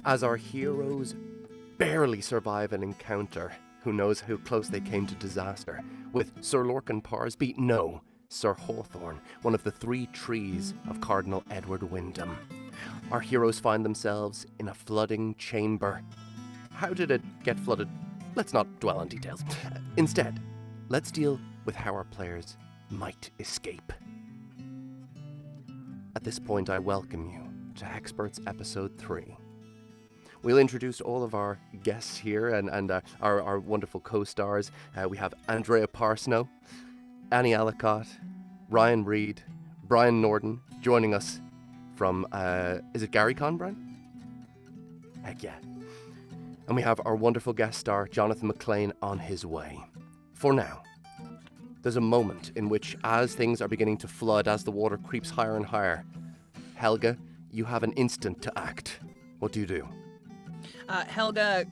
as our heroes barely survive an encounter. Who knows how close they came to disaster? With Sir Lorcan Parsby? No, Sir Hawthorne, one of the 3 trees of Cardinal Edward Wyndham. Our heroes find themselves in a flooding chamber. How did it get flooded? Let's not dwell on details. Instead, let's deal with how our players might escape. At this point, I welcome you to Hexperts Episode 3. We'll introduce all of our guests here and our wonderful co-stars. We have Andrea Parsneau, Annie Ellicott, Ryan Reid, Brian Nordon joining us from, is it GaryCon, Brian? Heck yeah. And we have our wonderful guest star, Johnathan McClain, on his way. For now, there's a moment in which, as things are beginning to flood, as the water creeps higher and higher, Helga, you have an instant to act. What do you do? Helga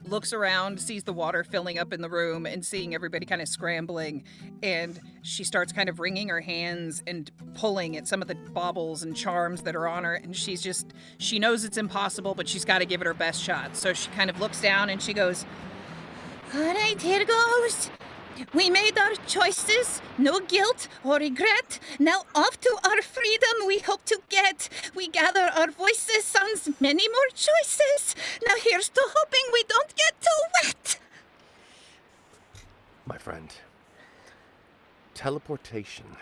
looks around, sees the water filling up in the room and seeing everybody kind of scrambling, and she starts kind of wringing her hands and pulling at some of the baubles and charms that are on her, and she knows it's impossible, but she's got to give it her best shot. So she kind of looks down and she goes, "All right, here goes. We made our choices, no guilt or regret. Now off to our freedom we hope to get. We gather our voices, sons, many more choices. Now here's to hoping we don't get too wet." My friend, teleportation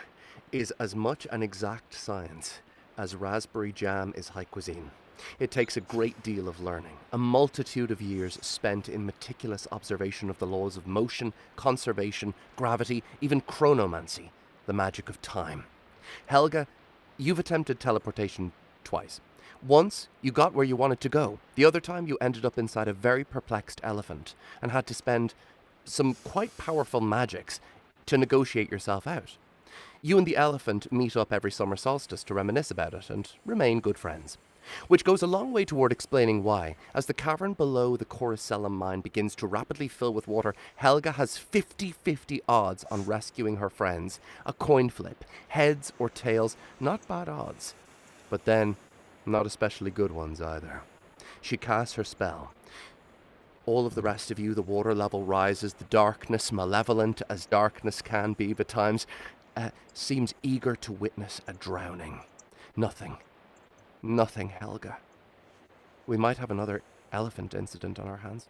is as much an exact science as raspberry jam is high cuisine. It takes a great deal of learning, a multitude of years spent in meticulous observation of the laws of motion, conservation, gravity, even chronomancy, the magic of time. Helga, you've attempted teleportation twice. Once, you got where you wanted to go. The other time, you ended up inside a very perplexed elephant and had to spend some quite powerful magics to negotiate yourself out. You and the elephant meet up every summer solstice to reminisce about it and remain good friends. Which goes a long way toward explaining why, as the cavern below the Coruscellum mine begins to rapidly fill with water, Helga has 50-50 odds on rescuing her friends. A coin flip, heads or tails, not bad odds. But then, not especially good ones either. She casts her spell. All of the rest of you, the water level rises, the darkness, malevolent as darkness can be at times, seems eager to witness a drowning. Nothing, Helga. We might have another elephant incident on our hands.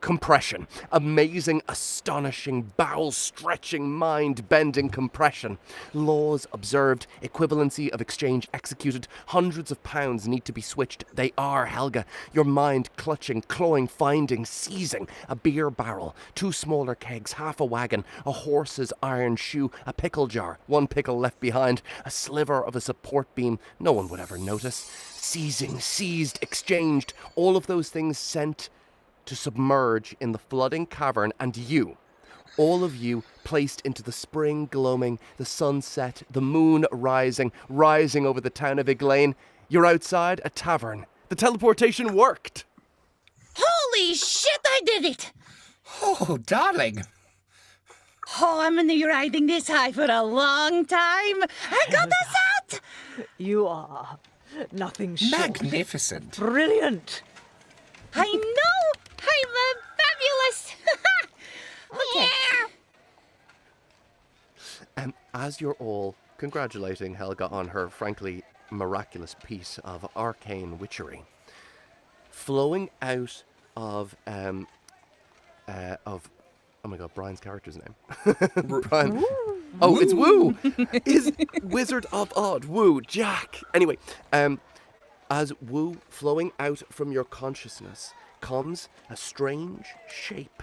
Compression. Amazing, astonishing, bowel-stretching, mind-bending compression. Laws observed, equivalency of exchange executed. Hundreds of pounds need to be switched. They are, Helga. Your mind clutching, clawing, finding, seizing. A beer barrel, 2 smaller kegs, half a wagon, a horse's iron shoe, a pickle jar, 1 pickle left behind, a sliver of a support beam. No one would ever notice. Seizing, seized, exchanged. All of those things sent to submerge in the flooding cavern, and you, all of you, placed into the spring gloaming, the sunset, the moon rising over the town of Iglain. You're outside a tavern. The teleportation worked! Holy shit, I did it! Oh, darling. Oh, I'm going to be riding this high for a long time. I got us out! You are nothing short. Magnificent. Brilliant. I know! I'm fabulous! Okay. As you're all congratulating Helga on her frankly miraculous piece of arcane witchery, flowing out of oh my god, Brian's character's name. Brian. Woo. Oh, it's Woo! Is Wizard of Odd, Woo, Jack. Anyway, as Woo flowing out from your consciousness comes a strange shape.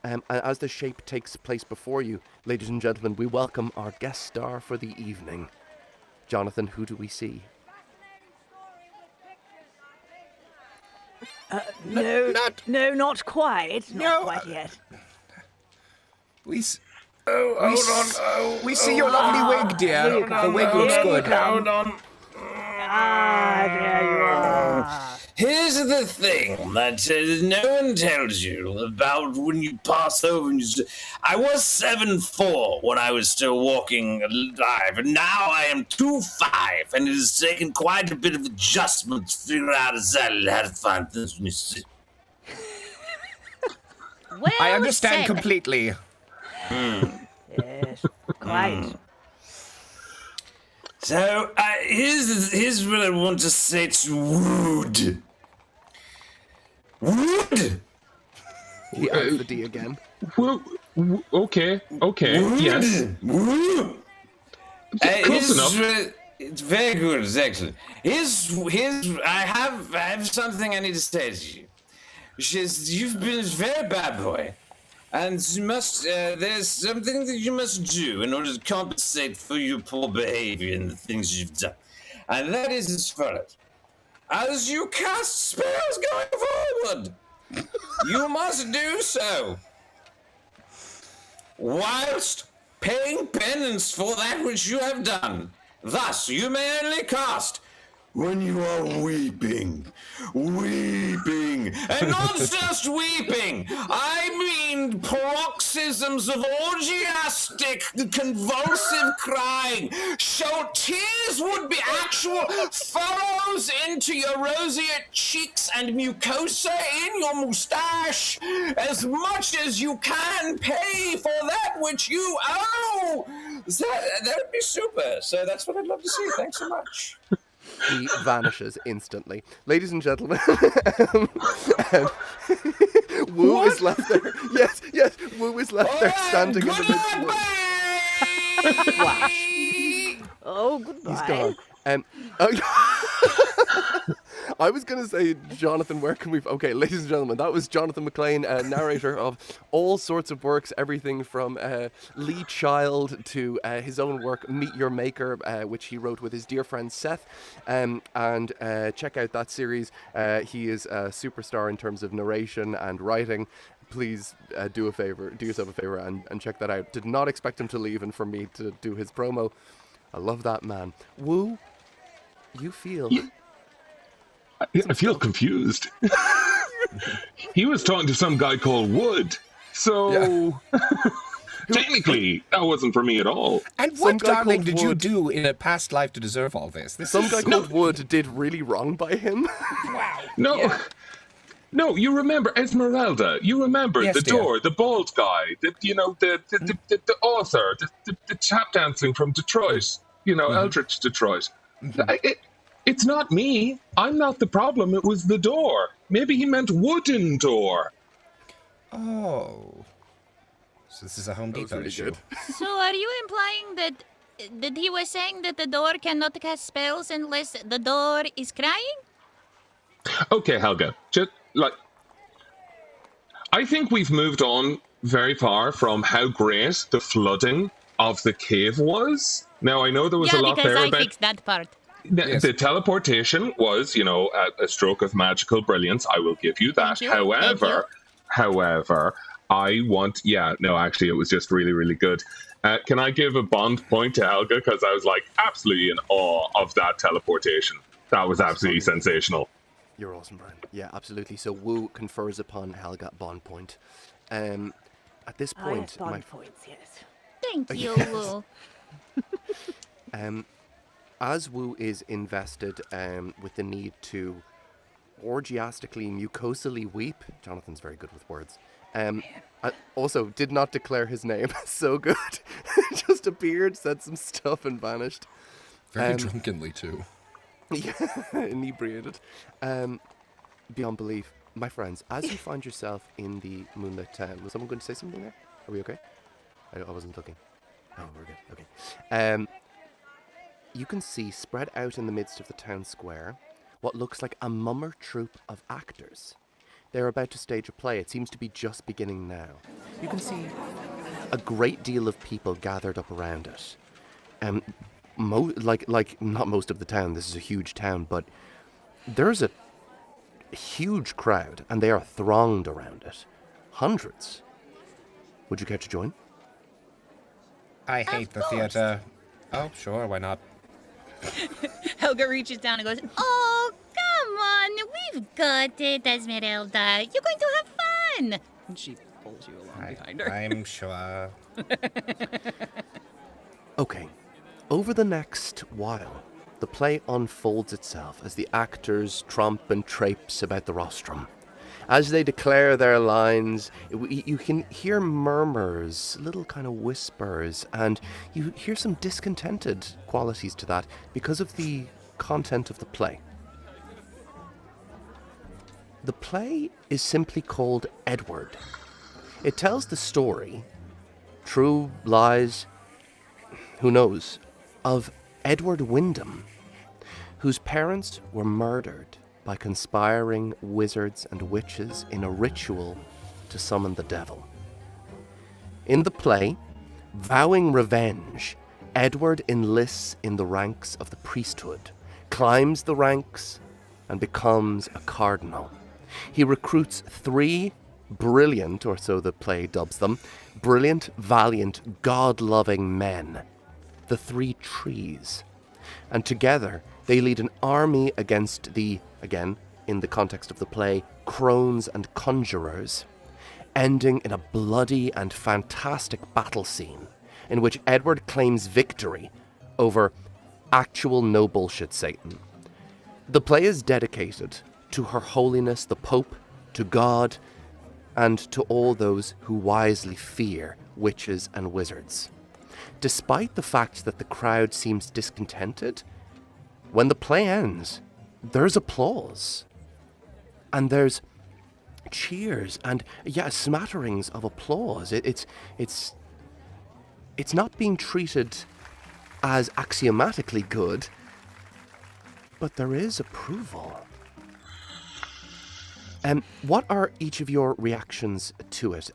And as the shape takes place before you, ladies and gentlemen, we welcome our guest star for the evening. Johnathan, who do we see? No, not quite. Not quite yet. We see your lovely wig, dear. The wig looks good. Hold on. Ah, there you are. Here's the thing that no one tells you about when you pass over. I was 7'4" when I was still walking alive, and now I am 2'5", and it has taken quite a bit of adjustment to figure out exactly how to find things when you sit. Well I understand said. completely. Yes, quite. So, here's what I want to say to Wood. Wood! He adds the D again. Okay, yes. Wood! Close enough. It's very good, it's excellent. I have something I need to say to you. You've been a very bad boy. And you must, there's something that you must do in order to compensate for your poor behavior and the things you've done. And that is as follows. As you cast spells going forward, you must do so whilst paying penance for that which you have done. Thus, you may only cast when you are weeping, and not just weeping. I mean paroxysms of orgiastic, convulsive crying. So tears would be actual furrows into your roseate cheeks and mucosa in your mustache, as much as you can pay for that which you owe. That would be super. So that's what I'd love to see. Thanks so much. He vanishes instantly. Ladies and gentlemen, Wu is left there. Yes, Wu is left there standing in the midst of the Flash. Oh, goodbye. He's gone. I was going to say, Johnathan, where can we... Okay, ladies and gentlemen, that was Johnathan McClain, narrator of all sorts of works, everything from Lee Child to his own work, Meet Your Maker, which he wrote with his dear friend Seth. And check out that series. He is a superstar in terms of narration and writing. Please do yourself a favor and check that out. Did not expect him to leave and for me to do his promo. I love that man. Wu, you feel... I feel confused. He was talking to some guy called Wood. So, technically, that wasn't for me at all. And what, darling, did you do in a past life to deserve all this? Some guy called Wood did really wrong by him. Wow. No. Yeah. No, you remember Esmeralda. You remember Yes, the dear. door, the bald guy, the author, the tap dancing from Detroit, Eldritch Detroit. It's not me. I'm not the problem. It was the door. Maybe he meant wooden door. Oh. So this is a Home Depot really issue. good. So are you implying that he was saying that the door cannot cast spells unless the door is crying? Okay, Helga. I think we've moved on very far from how great the flooding of the cave was. Now, I know there was a lot there because I about... fixed that part. The teleportation was, a stroke of magical brilliance. I will give you that. Thank you. However, I want... Yeah, no, actually, it was just really, really good. Can I give a bond point to Helga? Because I was, absolutely in awe of that teleportation. That was absolutely sensational. You're awesome, Brian. Yeah, absolutely. So Wu confers upon Helga bond point. At this point... Bond points, yes. Thank you, Wu. As Wu is invested with the need to orgiastically, mucosally weep, Jonathan's very good with words, I also did not declare his name. So good. Just appeared, said some stuff and vanished. Very drunkenly, too. Yeah, inebriated. Beyond belief. My friends, as you find yourself in the moonlit town, was someone going to say something there? Are we okay? I wasn't looking. Oh, we're good. Okay. You can see spread out in the midst of the town square what looks like a mummer troupe of actors. They're about to stage a play. It seems to be just beginning now. You can see a great deal of people gathered up around it. Like not most of the town. This is a huge town, but there's a huge crowd, and they are thronged around it. Hundreds. Would you care to join? I hate the theater. Oh, sure, why not? Helga reaches down and goes, "Oh, come on, we've got it, Esmeralda. You're going to have fun. And she pulls you along behind her. I'm sure. Okay, over the next while, the play unfolds itself as the actors tromp and traipse about the rostrum. As they declare their lines, you can hear murmurs, little kind of whispers, and you hear some discontented qualities to that because of the content of the play. The play is simply called Edward. It tells the story, true, lies, who knows, of Edward Wyndham, whose parents were murdered by conspiring wizards and witches in a ritual to summon the devil. In the play, vowing revenge, Edward enlists in the ranks of the priesthood, climbs the ranks, and becomes a cardinal. He recruits 3 brilliant, or so the play dubs them, brilliant, valiant, god-loving men, the 3 trees. And together, they lead an army against the, again, in the context of the play, crones and conjurers, ending in a bloody and fantastic battle scene in which Edward claims victory over actual no bullshit Satan. The play is dedicated to Her Holiness the Pope, to God, and to all those who wisely fear witches and wizards. Despite the fact that the crowd seems discontented, when the play ends, there's applause. And there's cheers and, smatterings of applause. It's not being treated as axiomatically good, but there is approval. What are each of your reactions to it?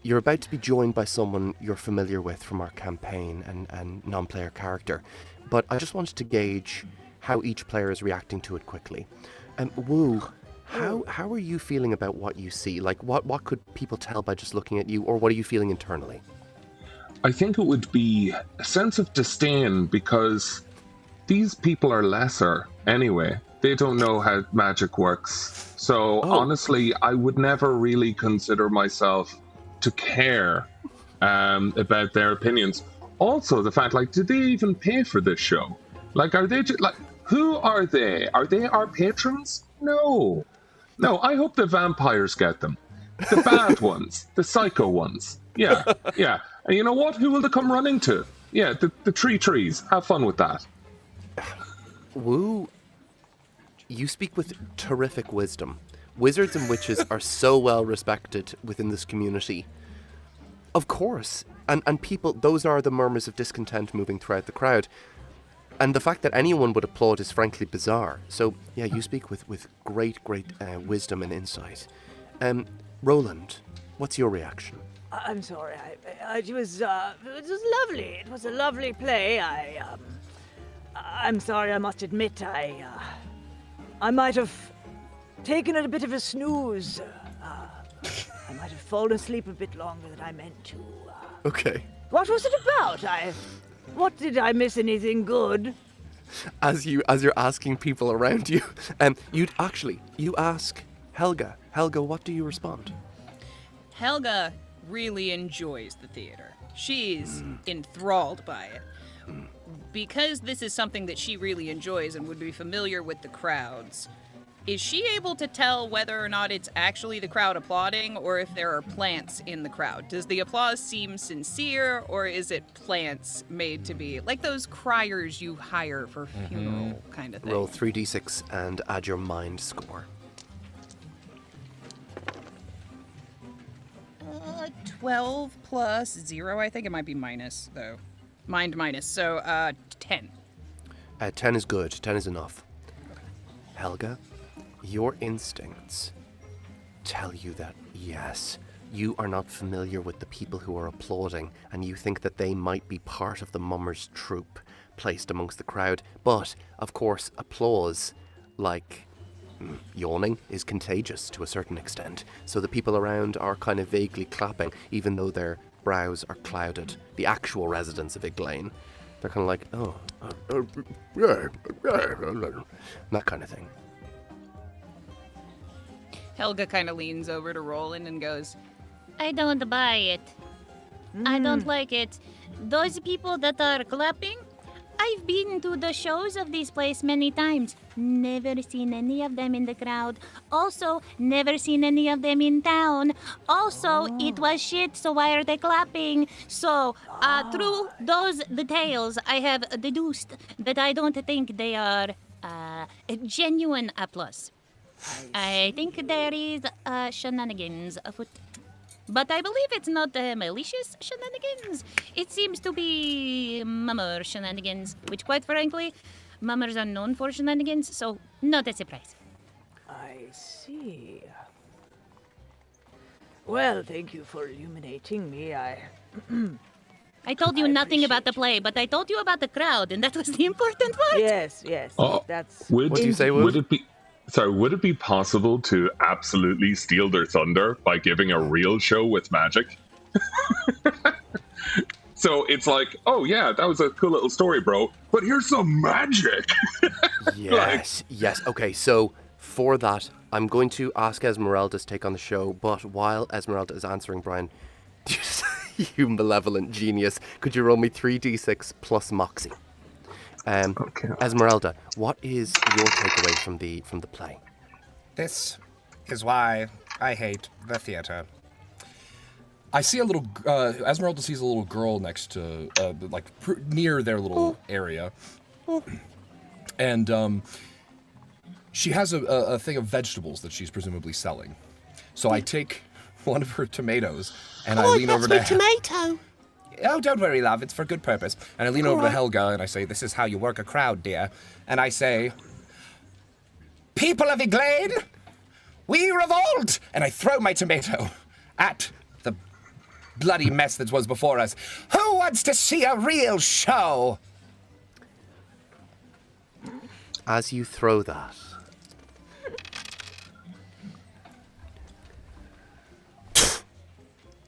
You're about to be joined by someone you're familiar with from our campaign and non-player character, but I just wanted to gauge how each player is reacting to it quickly. Wu, how are you feeling about what you see? Like, what could people tell by just looking at you, or what are you feeling internally? I think it would be a sense of disdain because these people are lesser anyway. They don't know how magic works. So honestly, I would never really consider myself to care about their opinions. Also, the fact, like, did they even pay for this show? Like, are they just, like, who are they? Are they our patrons? No. No, I hope the vampires get them. The bad ones. The psycho ones. Yeah, yeah. And you know what? Who will they come running to? Yeah, the trees. Have fun with that. Wu, you speak with terrific wisdom. Wizards and witches are so well respected within this community. Of course. And people, those are the murmurs of discontent moving throughout the crowd. And the fact that anyone would applaud is frankly bizarre. So, yeah, you speak with great wisdom and insight. Roland, what's your reaction? I'm sorry. It was lovely. It was a lovely play. I'm sorry. I must admit, I might have taken a bit of a snooze. I might have fallen asleep a bit longer than I meant to. Okay. What was it about? What did I miss? Anything good? As you're asking people around you, you ask Helga. Helga, what do you respond? Helga really enjoys the theater. She's enthralled by it. Because this is something that she really enjoys and would be familiar with the crowds, is she able to tell whether or not it's actually the crowd applauding or if there are plants in the crowd? Does the applause seem sincere, or is it plants made to be like those criers you hire for funeral kind of thing? Roll 3d6 and add your mind score. 12 plus 0, I think it might be minus, though. Mind minus, so 10. 10 is good. 10 is enough. Helga, your instincts tell you that, yes, you are not familiar with the people who are applauding, and you think that they might be part of the mummers' troupe placed amongst the crowd. But, of course, applause, like yawning, is contagious to a certain extent. So the people around are kind of vaguely clapping, even though their brows are clouded. The actual residents of Iglane. They're kind of like, that kind of thing. Helga kind of leans over to Roland and goes, I don't buy it. I don't like it. Those people that are clapping, I've been to the shows of this place many times. Never seen any of them in the crowd. Also, never seen any of them in town. Also, it was shit, so why are they clapping? So, through those details, I have deduced that I don't think they are genuine applause. I think there is shenanigans afoot. But I believe it's not malicious shenanigans. It seems to be mummer shenanigans, which, quite frankly, mummers are known for shenanigans, so not a surprise. I see. Well, thank you for illuminating me. I told you I nothing about the appreciate play, but I told you about the crowd, and that was the important part. Yes. Oh, That's. What do you say, Wood? Would it be possible to absolutely steal their thunder by giving a real show with magic? So it's like, oh yeah, that was a cool little story, bro, but here's some magic. Yes. Okay, so for that, I'm going to ask Esmeralda to take on the show, but while Esmeralda is answering, Brian, you malevolent genius, could you roll me 3d6 plus MOXXI? Okay. Esmeralda, what is your takeaway from the play? This is why I hate the theater. I see a little. Esmeralda sees a little girl next to, near their little area, and she has a thing of vegetables that she's presumably selling. So I take one of her tomatoes and I lean over to. Tomato. Oh, don't worry, love. It's for good purpose. And I lean over to Helga and I say, "This is how you work a crowd, dear." And I say, "People of Eglain, we revolt!" And I throw my tomato at the bloody mess that was before us. Who wants to see a real show? As you throw that,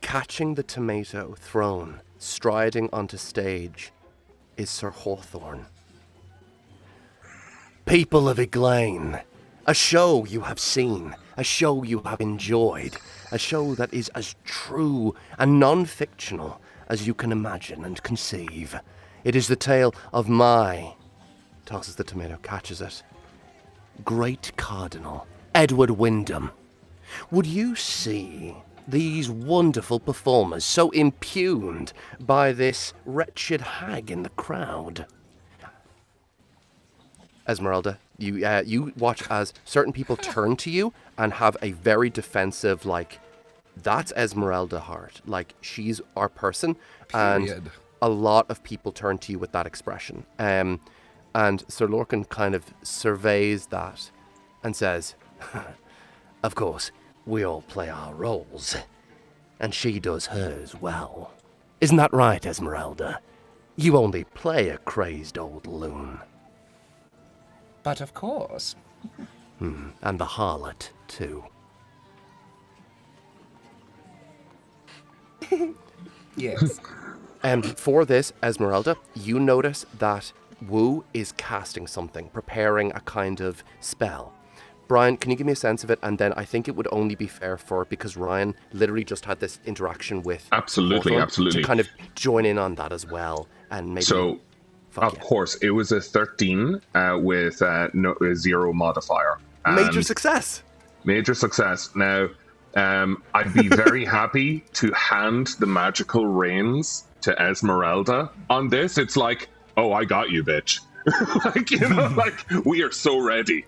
catching the tomato thrown, striding onto stage, is Sir Hawthorne. People of Eglain, a show you have seen, a show you have enjoyed, a show that is as true and non-fictional as you can imagine and conceive. It is the tale of my, tosses the tomato, catches it, great Cardinal, Edward Wyndham. Would you see these wonderful performers so impugned by this wretched hag in the crowd? Esmeralda, you watch as certain people turn to you and have a very defensive, like, that's Esmeralda Hart, like, she's our person. Period. And a lot of people turn to you with that expression. And Sir Lorcan kind of surveys that and says, "Of course, we all play our roles, and she does hers well. Isn't that right, Esmeralda? You only play a crazed old loon." But of course. And the harlot, too. Yes. For this, Esmeralda, you notice that Wu is casting something, preparing a kind of spell. Brian, can you give me a sense of it? And then I think it would only be fair because Ryan literally just had this interaction with Absolutely. to kind of join in on that as well. And maybe... So, of course, it was a 13 with a 0 modifier. Major success. Major success. Now, I'd be very happy to hand the magical reins to Esmeralda on this. It's like, oh, I got you, bitch. We are so ready.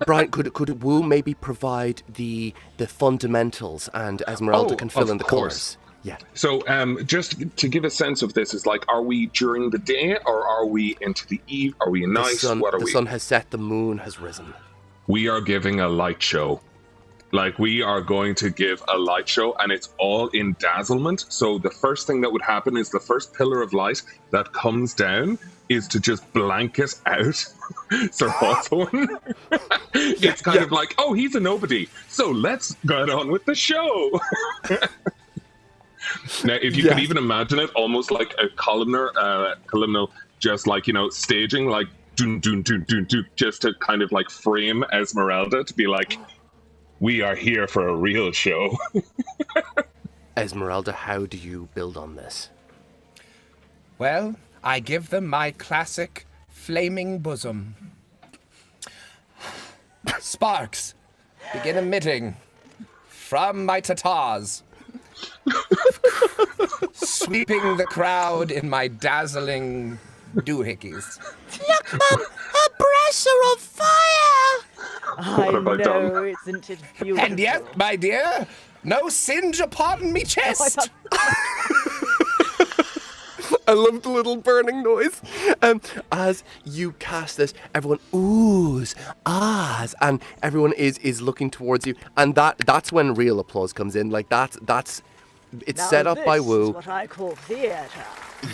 Brian, could Wu maybe provide the fundamentals and Esmeralda can fill in the colours? Yeah. So, just to give a sense of this, is like, are we during the day or are we into the eve? Are we night? The sun has set, the moon has risen. We are giving a light show. Like, we are going to give a light show, and it's all in dazzlement. So the first thing that would happen is the first pillar of light that comes down is to just blanket out Sir Hawthorne. It's kind of like, oh, he's a nobody, so let's get on with the show. Now, if you could even imagine it, almost like a columnal, just like, staging, like, dun, dun, dun, dun, dun, just to kind of like frame Esmeralda to be like, we are here for a real show. Esmeralda, how do you build on this? Well, I give them my classic flaming bosom. Sparks begin emitting from my tatars, sweeping the crowd in my dazzling doohickeys. Look, Mum, her breasts are on fire! I have I done? know, isn't it beautiful? And yet, my dear, no singe upon me chest. I love the little burning noise. As you cast this, everyone oohs, ahs, and everyone is looking towards you, and that's when real applause comes in. Like it's Now set up by this Wu. is what I call theatre.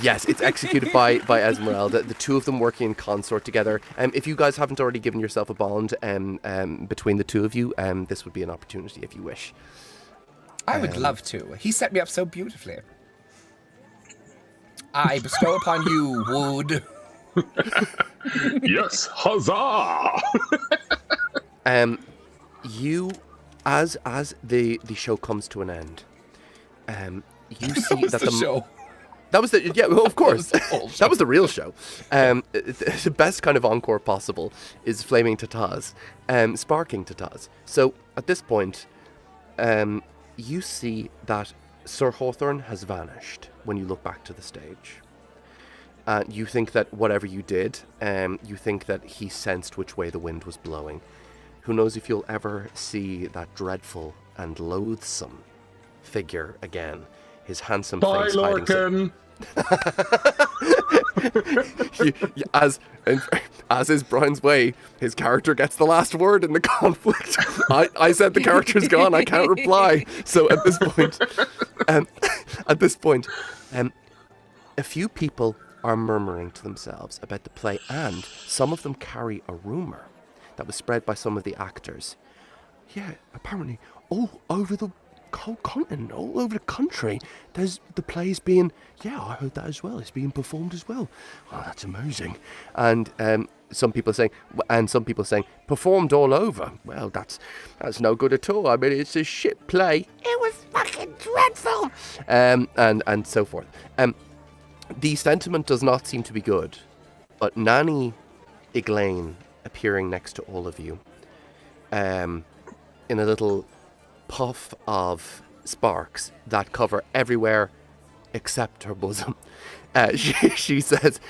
Yes, it's executed by Esmeralda. The two of them working in consort together. If you guys haven't already given yourself a bond between the two of you, this would be an opportunity if you wish. I would love to. He set me up so beautifully. I bestow upon you, Wood. Yes, huzzah! You, as the show comes to an end, you see that the show. That was the well, of course. That was the whole show. That was the real show. The best kind of encore possible is flaming tatas, sparking tatas. So at this point, you see that Sir Hawthorne has vanished when you look back to the stage. You think that whatever you did, you think that he sensed which way the wind was blowing. Who knows if you'll ever see that dreadful and loathsome figure again. His handsome Bye, face hiding. As is Brian's way, his character gets the last word in the conflict. I said the character's gone. I can't reply. So at this point, a few people are murmuring to themselves about the play, and some of them carry a rumor that was spread by some of the actors. Yeah, apparently all over the whole continent, all over the country, there's the plays being, I heard that as well, it's being performed as well. Oh, that's amazing. And some people saying, performed all over. Well, that's no good at all. I mean, it's a shit play. It was fucking dreadful. And so forth. The sentiment does not seem to be good, but Nanny Eglain appearing next to all of you, in a little puff of sparks that cover everywhere except her bosom. She says,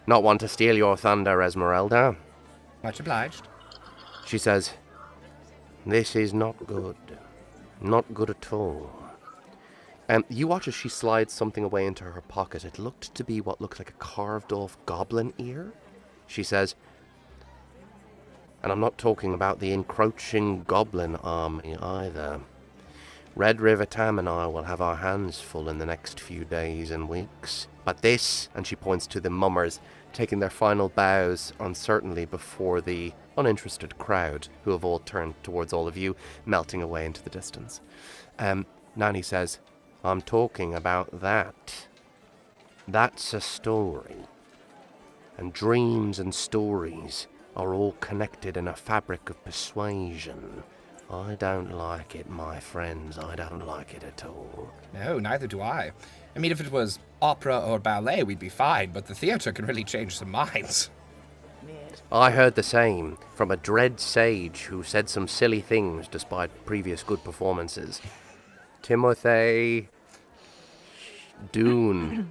not want to steal your thunder, Esmeralda. Much obliged. She says, this is not good. Not good at all. You watch as she slides something away into her pocket. It looked to be what looked like a carved off goblin ear. She says, and I'm not talking about the encroaching goblin army either. Red River Tam and I will have our hands full in the next few days and weeks. But this, and she points to the mummers, taking their final bows uncertainly before the uninterested crowd, who have all turned towards all of you, melting away into the distance. Nanny says, I'm talking about that. That's a story. And dreams and stories are all connected in a fabric of persuasion. I don't like it, my friends. I don't like it at all. No, neither do I. I mean, if it was opera or ballet, we'd be fine, but the theatre can really change some minds. I heard the same from a dread sage who said some silly things despite previous good performances. Timothy Dune.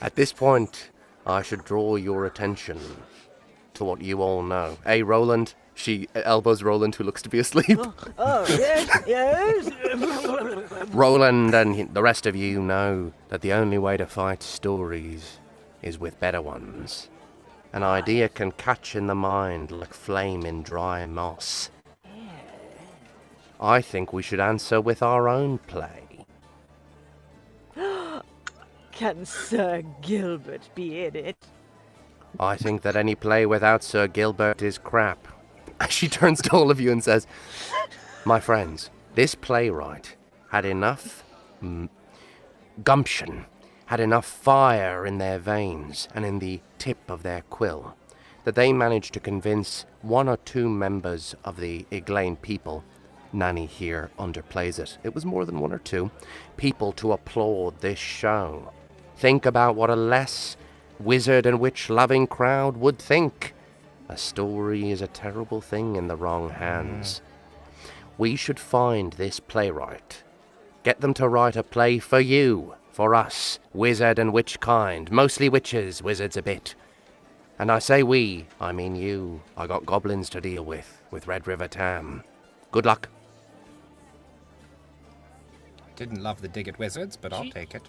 At this point, I should draw your attention to what you all know. Hey, Roland. She elbows Roland, who looks to be asleep. Oh, yes. Roland and the rest of you know that the only way to fight stories is with better ones. An idea can catch in the mind like flame in dry moss. I think we should answer with our own play. Can Sir Gilbert be in it? I think that any play without Sir Gilbert is crap. She turns to all of you and says, my friends, This playwright had enough gumption, had enough fire in their veins and in the tip of their quill, that they managed to convince 1 or 2 members of the Iglain people, Nanny here underplays it, it was more than 1 or 2, people to applaud this show. Think about what a less wizard and witch-loving crowd would think. A story is a terrible thing in the wrong hands. We should find this playwright. Get them to write a play for you, for us, wizard and witch kind, mostly witches, wizards a bit. And I say we, I mean you. I got goblins to deal with Red River Tam. Good luck. Didn't love the dig at wizards, but I'll take it.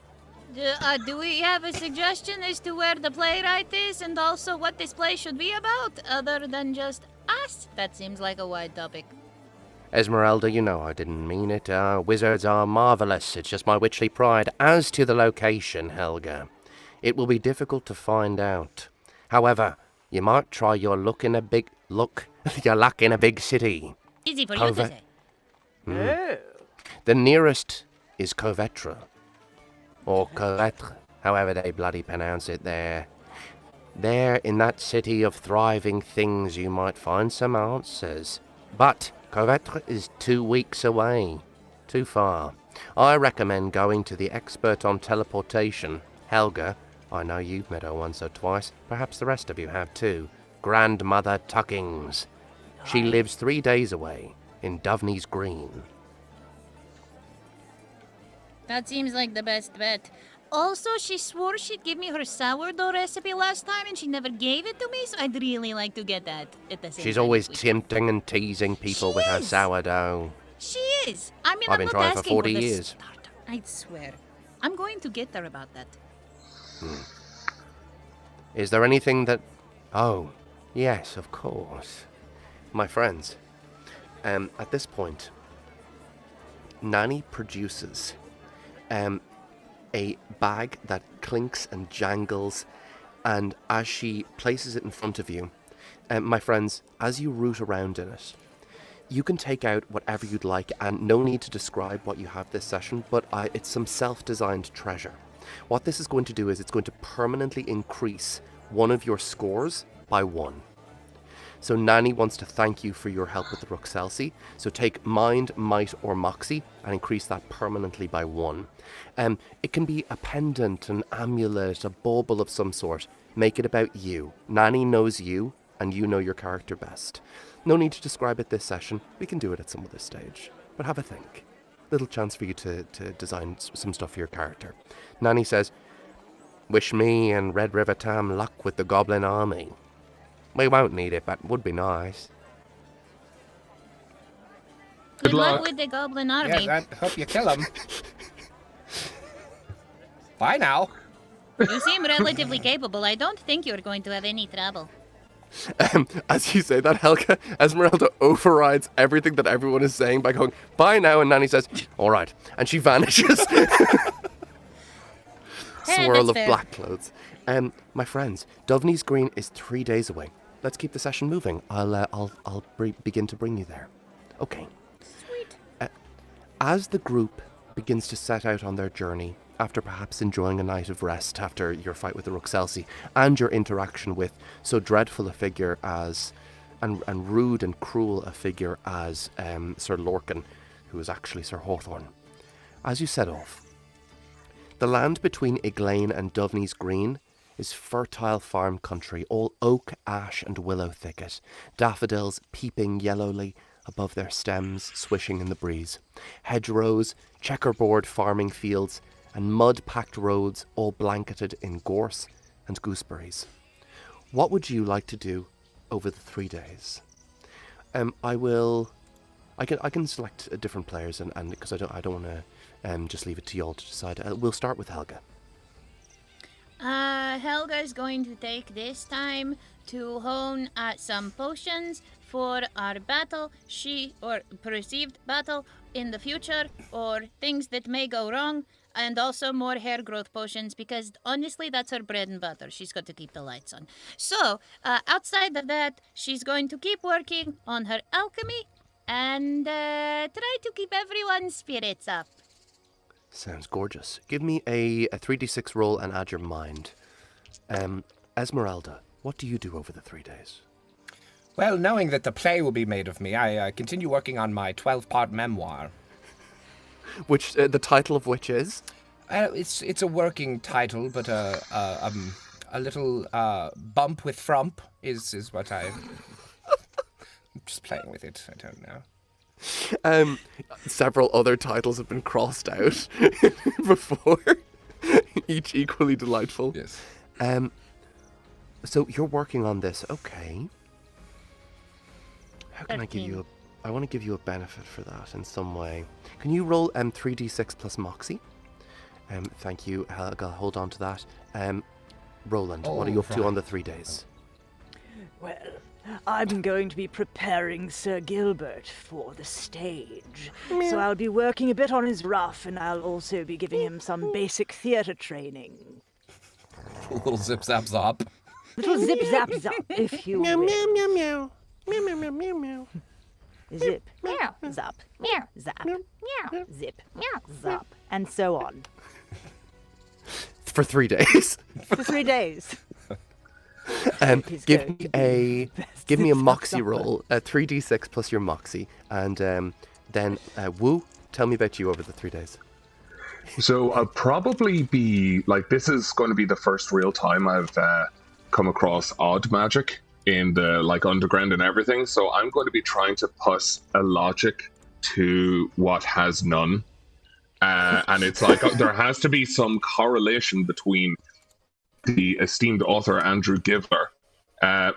Do we have a suggestion as to where the playwright is and also what this play should be about, other than just us? That seems like a wide topic. Esmeralda, you know I didn't mean it. Wizards are marvelous. It's just my witchly pride. As to the location, Helga, it will be difficult to find out. However, you might try your luck in a big city. Easy for you to say. Oh. The nearest is Covetre, or Covetre, however they bloody pronounce it there. There, in that city of thriving things, you might find some answers. But Covetre is 2 weeks away. Too far. I recommend going to the expert on teleportation, Helga. I know you've met her once or twice. Perhaps the rest of you have too. Grandmother Tuckings. She lives 3 days away, in Dovney's Green. That seems like the best bet. Also, she swore she'd give me her sourdough recipe last time and she never gave it to me, so I'd really like to get that at the same She's time always this weekend. tempting and teasing people She with her is. sourdough. She is. I mean, I've I'm been not trying for asking 40 the years. starter. I swear. I'm going to get her about that. Is there anything that... Oh, yes, of course. My friends, at this point, Nanny produces a bag that clinks and jangles, and as she places it in front of you, my friends, as you root around in it, you can take out whatever you'd like, and no need to describe what you have this session, but it's some self-designed treasure. What this is going to do is it's going to permanently increase one of your scores by 1. So Nanny wants to thank you for your help with the Rookselsi. So take Mind, Might, or MOXXI and increase that permanently by 1. It can be a pendant, an amulet, a bauble of some sort. Make it about you. Nanny knows you, and you know your character best. No need to describe it this session. We can do it at some other stage. But have a think. Little chance for you to design some stuff for your character. Nanny says, "Wish me and Red River Tam luck with the Goblin Army. We won't need it, but would be nice." Good luck luck. with the Goblin Army. Yes, I hope you kill him. Bye now. You seem relatively capable. I don't think you're going to have any trouble. As you say that, Helga, Esmeralda overrides everything that everyone is saying by going, "Bye now," and Nanny says, "All right," and she vanishes. Swirl that's of fair. black clothes. My friends, Dovney's Green is 3 days away. Let's keep the session moving. I'll begin to bring you there. Okay. Sweet. As the group begins to set out on their journey, after perhaps enjoying a night of rest after your fight with the Rookselsi, and your interaction with so dreadful a figure as, and rude and cruel a figure as Sir Lorcan, who is actually Sir Hawthorne. As you set off, the land between Iglain and Dovney's Green is fertile farm country, all oak, ash and willow thicket, daffodils peeping yellowly above their stems, swishing in the breeze, hedgerows, checkerboard farming fields, and mud-packed roads all blanketed in gorse and gooseberries. What would you like to do over the 3 days? I can select different players, and because I don't want to just leave it to you all to decide. We'll start with Helga. Helga is going to take this time to hone some potions for our battle, or perceived battle in the future, or things that may go wrong, and also more hair growth potions, because honestly, that's her bread and butter. She's got to keep the lights on. So, outside of that, she's going to keep working on her alchemy and try to keep everyone's spirits up. Sounds gorgeous. Give me a 3d6 roll and add your mind. Esmeralda, what do you do over the 3 days? Well, knowing that the play will be made of me, I continue working on my 12-part memoir. Which, the title of which is? It's a working title, but a little bump with frump is what I'm just playing with it. I don't know. Several other titles have been crossed out before, each equally delightful. Yes. So you're working on this, okay. How can I give 13. you I want to give you a benefit for that in some way. Can you roll 3d6 plus MOXXI? Thank you, Helga, hold on to that. Roland, what are you up to on the 3 days? Well, I'm going to be preparing Sir Gilbert for the stage. So I'll be working a bit on his ruff, and I'll also be giving him some basic theatre training. A little zip-zap-zop. Little zip-zap-zop, if you will. Meow, meow, meow. Meow, meow, meow, meow, meow. Zip, Meow. zap, Meow. zap, Meow. zip, Meow. zap, and so on. For 3 days. For 3 days. He's Give going me to a be best give me a zip-zap MOXXI zapper. roll, 3d6 plus your MOXXI, and then Woo, tell me about you over the 3 days. So I'll probably be like, this is going to be the first real time I've come across odd magic in the like underground and everything. So I'm going to be trying to put a logic to what has none, and it's like there has to be some correlation between the esteemed author Andrew Giver,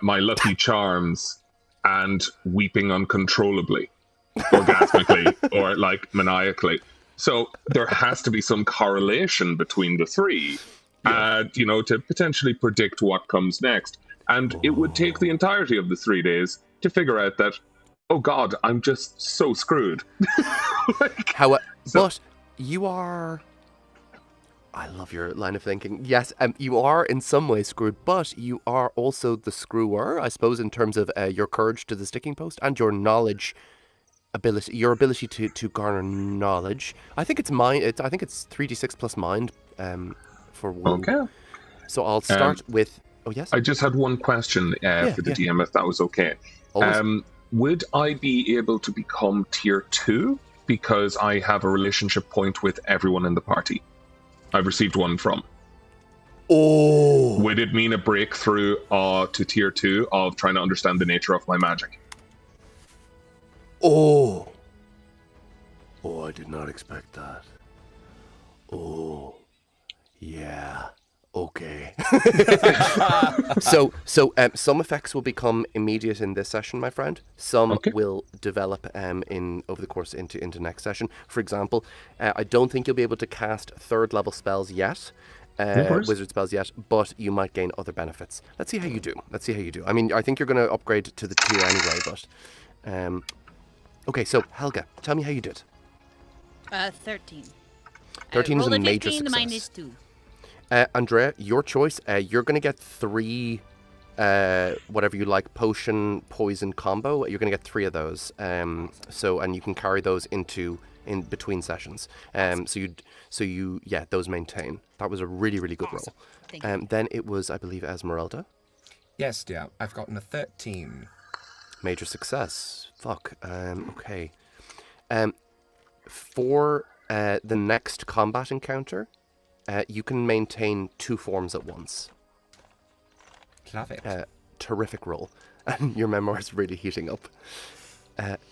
my lucky charms, and weeping uncontrollably, orgasmically, or like maniacally. So there has to be some correlation between the three, to potentially predict what comes next. And it would take the entirety of the 3 days to figure out that, oh God, I'm just so screwed. But you are... I love your line of thinking. Yes, you are in some ways screwed, but you are also the screwer, I suppose, in terms of your courage to the sticking post and your knowledge ability, your ability to garner knowledge. I think it's mind. I think it's 3d6 plus mind for one. Okay. So I'll start with. Oh yes. I just had one question for the DM, if that was okay. Always. Would I be able to become tier 2 because I have a relationship point with everyone in the party? I've received one from. Oh. Would it mean a breakthrough to tier 2 of trying to understand the nature of my magic? Oh. Oh, I did not expect that. Oh. Yeah. Okay. So some effects will become immediate in this session, my friend. Some will develop over the course into next session. For example, I don't think you'll be able to cast 3rd level spells yet. Wizard spells yet, but you might gain other benefits. Let's see how you do. I mean, I think you're going to upgrade to the tier anyway, but okay, so Helga, tell me how you did. 13. 13 is roll a major 15 success. minus 2. Andrea, your choice. You're going to get 3, whatever you like, potion, poison combo. You're going to get 3 of those. And you can carry those in between sessions. Those maintain. That was a really, really good roll. Thank you. Then it was, I believe, Esmeralda. Yes, dear. I've gotten a 13. Major success. Fuck. Okay. For the next combat encounter, you can maintain 2 forms at once. Love it. Terrific roll. And your memoir is really heating up.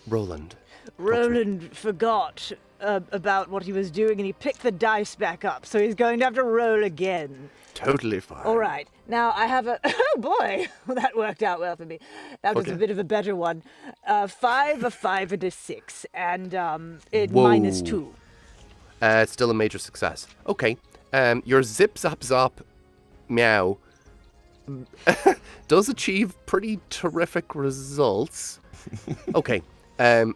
Roland. Roland forgot about what he was doing, and he picked the dice back up, so he's going to have to roll again. Totally fine. All right. Now I have a... Oh, boy. Well, that worked out well for me. That was a bit of a better one. 5, a 5, and a 6. And minus 2. It's still a major success. Okay. Your zip, zap, zop, meow does achieve pretty terrific results. Okay. At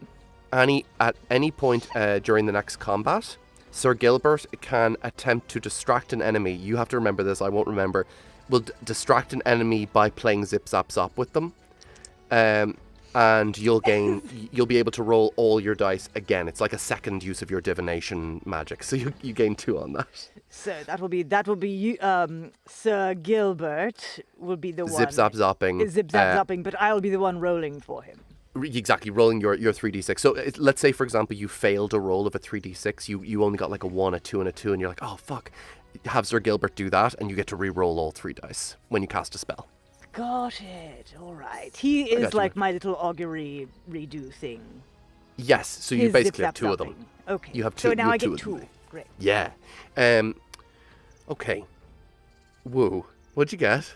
any point during the next combat, Sir Gilbert can attempt to distract an enemy. You have to remember this, I won't remember. Will distract an enemy by playing Zip Zap Zop with them. and you'll be able to roll all your dice again. It's like a second use of your divination magic, so you gain 2 on that. So that will be you, Sir Gilbert will be the one. Zip zap zopping. Zip zap zopping, but I'll be the one rolling for him. Exactly, rolling your 3d6. So let's say, for example, you failed a roll of a 3d6. You only got like a 1, a 2, and a 2, and you're like, oh, fuck. Have Sir Gilbert do that, and you get to re-roll all 3 dice when you cast a spell. Got it. All right. He is like my little augury redo thing. Yes, so you basically have 2 of them. Okay. You have 2. So now I get 2. Great. Yeah. Okay. Woo. What'd you get?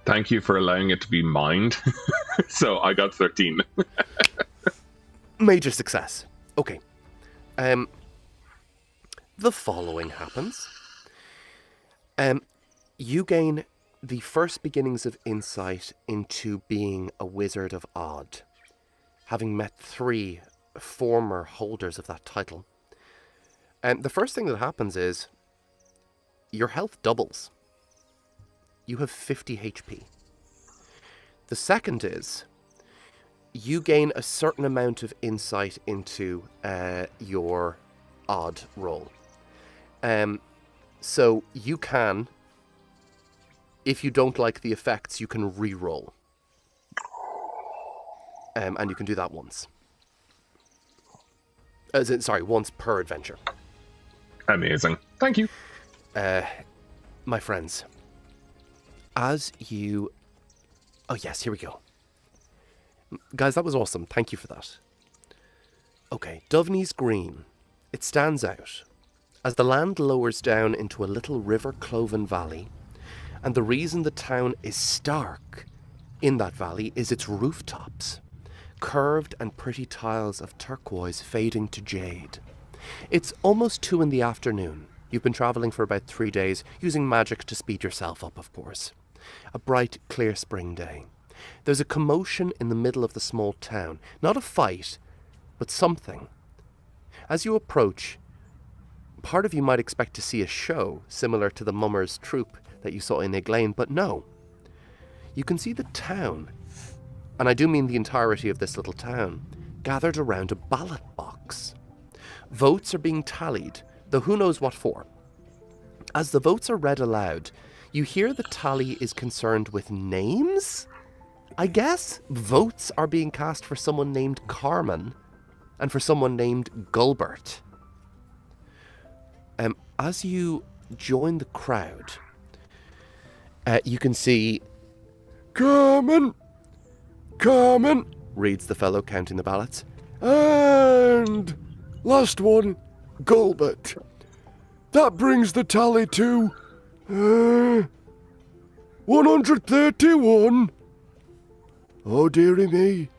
Thank you for allowing it to be mined. So I got 13. Major success. Okay. The following happens. You gain the first beginnings of insight into being a Wizard of Odd, having met 3 former holders of that title. The first thing that happens is your health doubles. You have 50 HP. The second is you gain a certain amount of insight into your odd roll. So you can, if you don't like the effects, you can re-roll. And you can do that once. Once per adventure. Amazing. Thank you. My friends, as you... Oh yes, here we go. Guys, that was awesome. Thank you for that. Okay, Dovney's Green. It stands out. As the land lowers down into a little river-cloven valley, and the reason the town is stark in that valley is its rooftops. Curved and pretty tiles of turquoise fading to jade. It's almost 2 in the afternoon. You've been travelling for about 3 days, using magic to speed yourself up, of course. A bright, clear spring day. There's a commotion in the middle of the small town. Not a fight, but something. As you approach, part of you might expect to see a show similar to the Mummers troupe that you saw in Eglain, but no. You can see the town, and I do mean the entirety of this little town, gathered around a ballot box. Votes are being tallied, though who knows what for. As the votes are read aloud, you hear the tally is concerned with names? I guess votes are being cast for someone named Carmen and for someone named Gulbert. As you join the crowd, you can see... Carmen! Carmen! Reads the fellow counting the ballots. And... last one, Gulbert. That brings the tally to... 131. Oh, dearie me.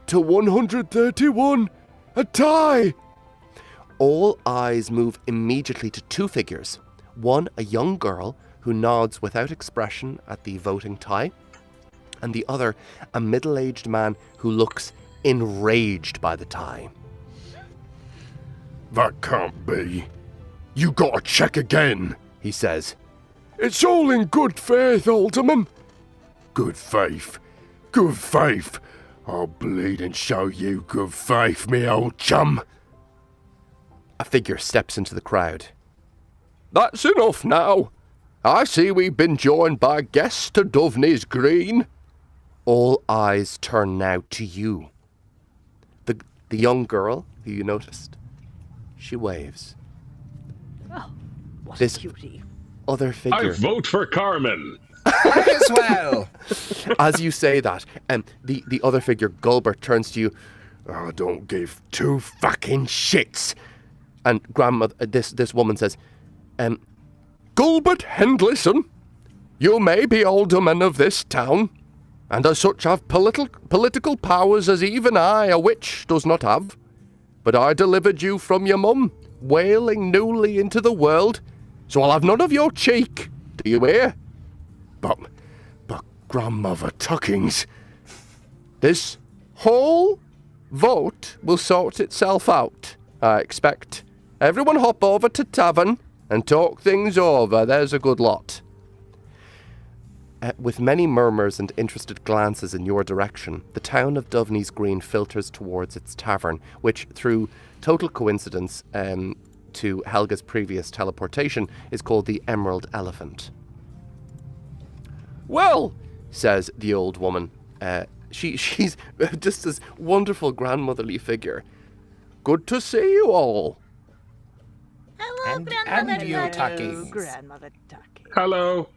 To 131. A tie. All eyes move immediately to 2 figures. One, a young girl who nods without expression at the voting tie. And the other, a middle-aged man who looks enraged by the tie. That can't be. You gotta check again, he says. It's all in good faith, Alderman. Good faith. Good faith. I'll bleed and show you good faith, me old chum. A figure steps into the crowd. That's enough now. I see we've been joined by guests to Dovney's Green. All eyes turn now to you. The young girl who you noticed, she waves. Oh, what This a cutie. Other figure. I vote for Carmen. I as well. As you say that, the other figure, Gulbert, turns to you. I don't give 2 fucking shits. And grandmother, this woman says, Gulbert Hendlison, you may be alderman of this town, and as such have political powers as even I, a witch, does not have. But I delivered you from your mum, wailing newly into the world, so I'll have none of your cheek. Do you hear? But grandmother Tuckings, this whole vote will sort itself out, I expect. Everyone hop over to tavern and talk things over. There's a good lot. With many murmurs and interested glances in your direction, the town of Dovney's Green filters towards its tavern, which, through total coincidence to Helga's previous teleportation, is called the Emerald Elephant. "Well," says the old woman, she's just this wonderful grandmotherly figure. "Good to see you all." Hello, And Grandmother you, Tucky. Tucky. Grandmother Tucky. Hello.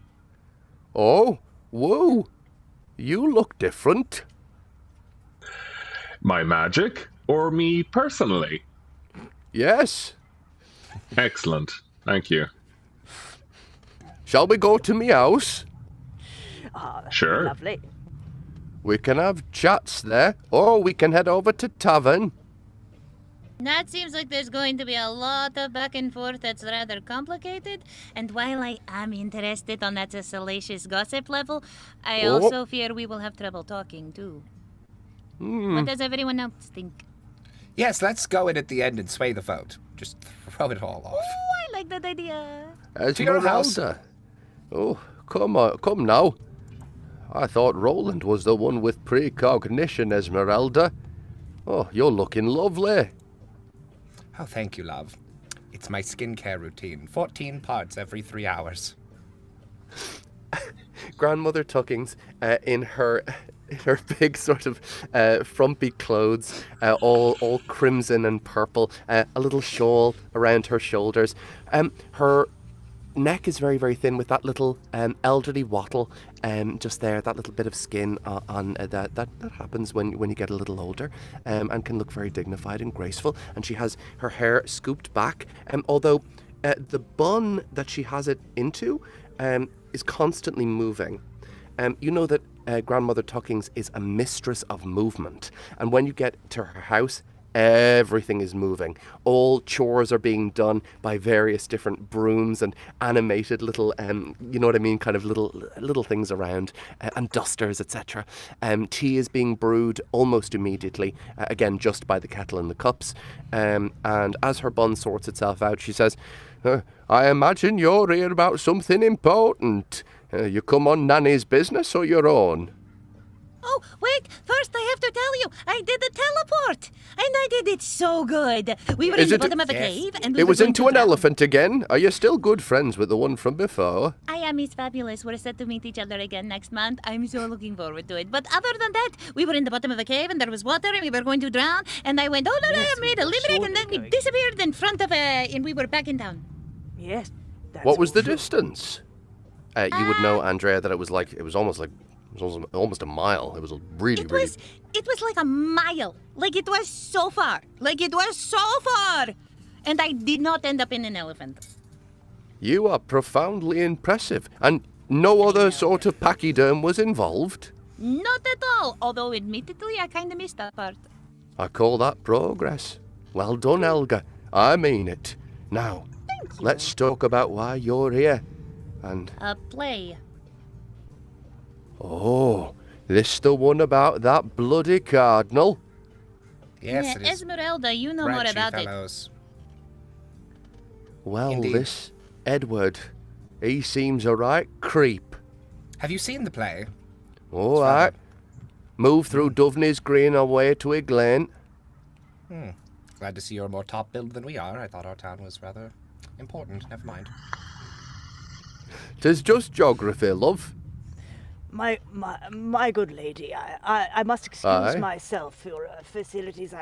"Oh, whoa, you look different." My magic or me personally? "Yes. Excellent. Thank you. Shall we go to me house? Sure. Lovely. We can have chats there, or we can head over to tavern." That seems like there's going to be a lot of back and forth that's rather complicated. And while I am interested on that salacious gossip level, I Oh. also fear we will have trouble talking too. What does everyone else think? Yes, let's go in at the end and sway the vote. Just throw it all off. Oh, I like that idea. To your house. Esmeralda. Oh, come now. I thought Roland was the one with precognition, Esmeralda. Oh, you're looking lovely. Oh, thank you, love. It's my skincare routine. 14 parts every 3 hours. Grandmother Tuckings, in her big sort of frumpy clothes, all crimson and purple, a little shawl around her shoulders. Her neck is very, very thin with that little elderly wattle just there, that little bit of skin on that happens when you get a little older, and can look very dignified and graceful. And she has her hair scooped back, although the bun that she has it into is constantly moving. You know that Grandmother Tuckings is a mistress of movement, and when you get to her house, everything is moving. All chores are being done by various different brooms and animated little, you know what I mean, kind of little things around, and dusters, etc. Tea is being brewed almost immediately, again, just by the kettle and the cups. And as her bun sorts itself out, she says, "I imagine you're here about something important. You come on Nanny's business or your own?" Oh, wait, first I have to tell you, I did a teleport, and I did it so good. We were in the bottom of a cave, and we It were was going into to an drown. elephant again. Are you still good friends with the one from before? I am Miss Fabulous. We're set to meet each other again next month. I'm so looking forward to it. But other than that, we were in the bottom of a cave, and there was water, and we were going to drown, and I went, oh, no, I made a limerick, and then we disappeared in front of and we were back in town. Yes. That's What was the true. distance? You would know, Andrea, that it was almost a mile. It was really, It was like a mile. Like it was so far. And I did not end up in an elephant. You are profoundly impressive. And no other sort of pachyderm was involved? Not at all. Although, admittedly, I kind of missed that part. I call that progress. Well done, Helga. I mean it. Now, let's talk about why you're here. And, A play. oh, this the one about that bloody cardinal? Yes, Yeah, it is. Esmeralda, you know more Branchy about it. fellows. Well, Indeed. this Edward, he seems a right creep. Have you seen the play? All right. Move through Dovney's Green away to Eglain. Glad to see you're more top-billed than we are. I thought our town was rather important. Never mind. 'Tis just geography, love. My good lady, I must excuse Aye. myself for your facilities.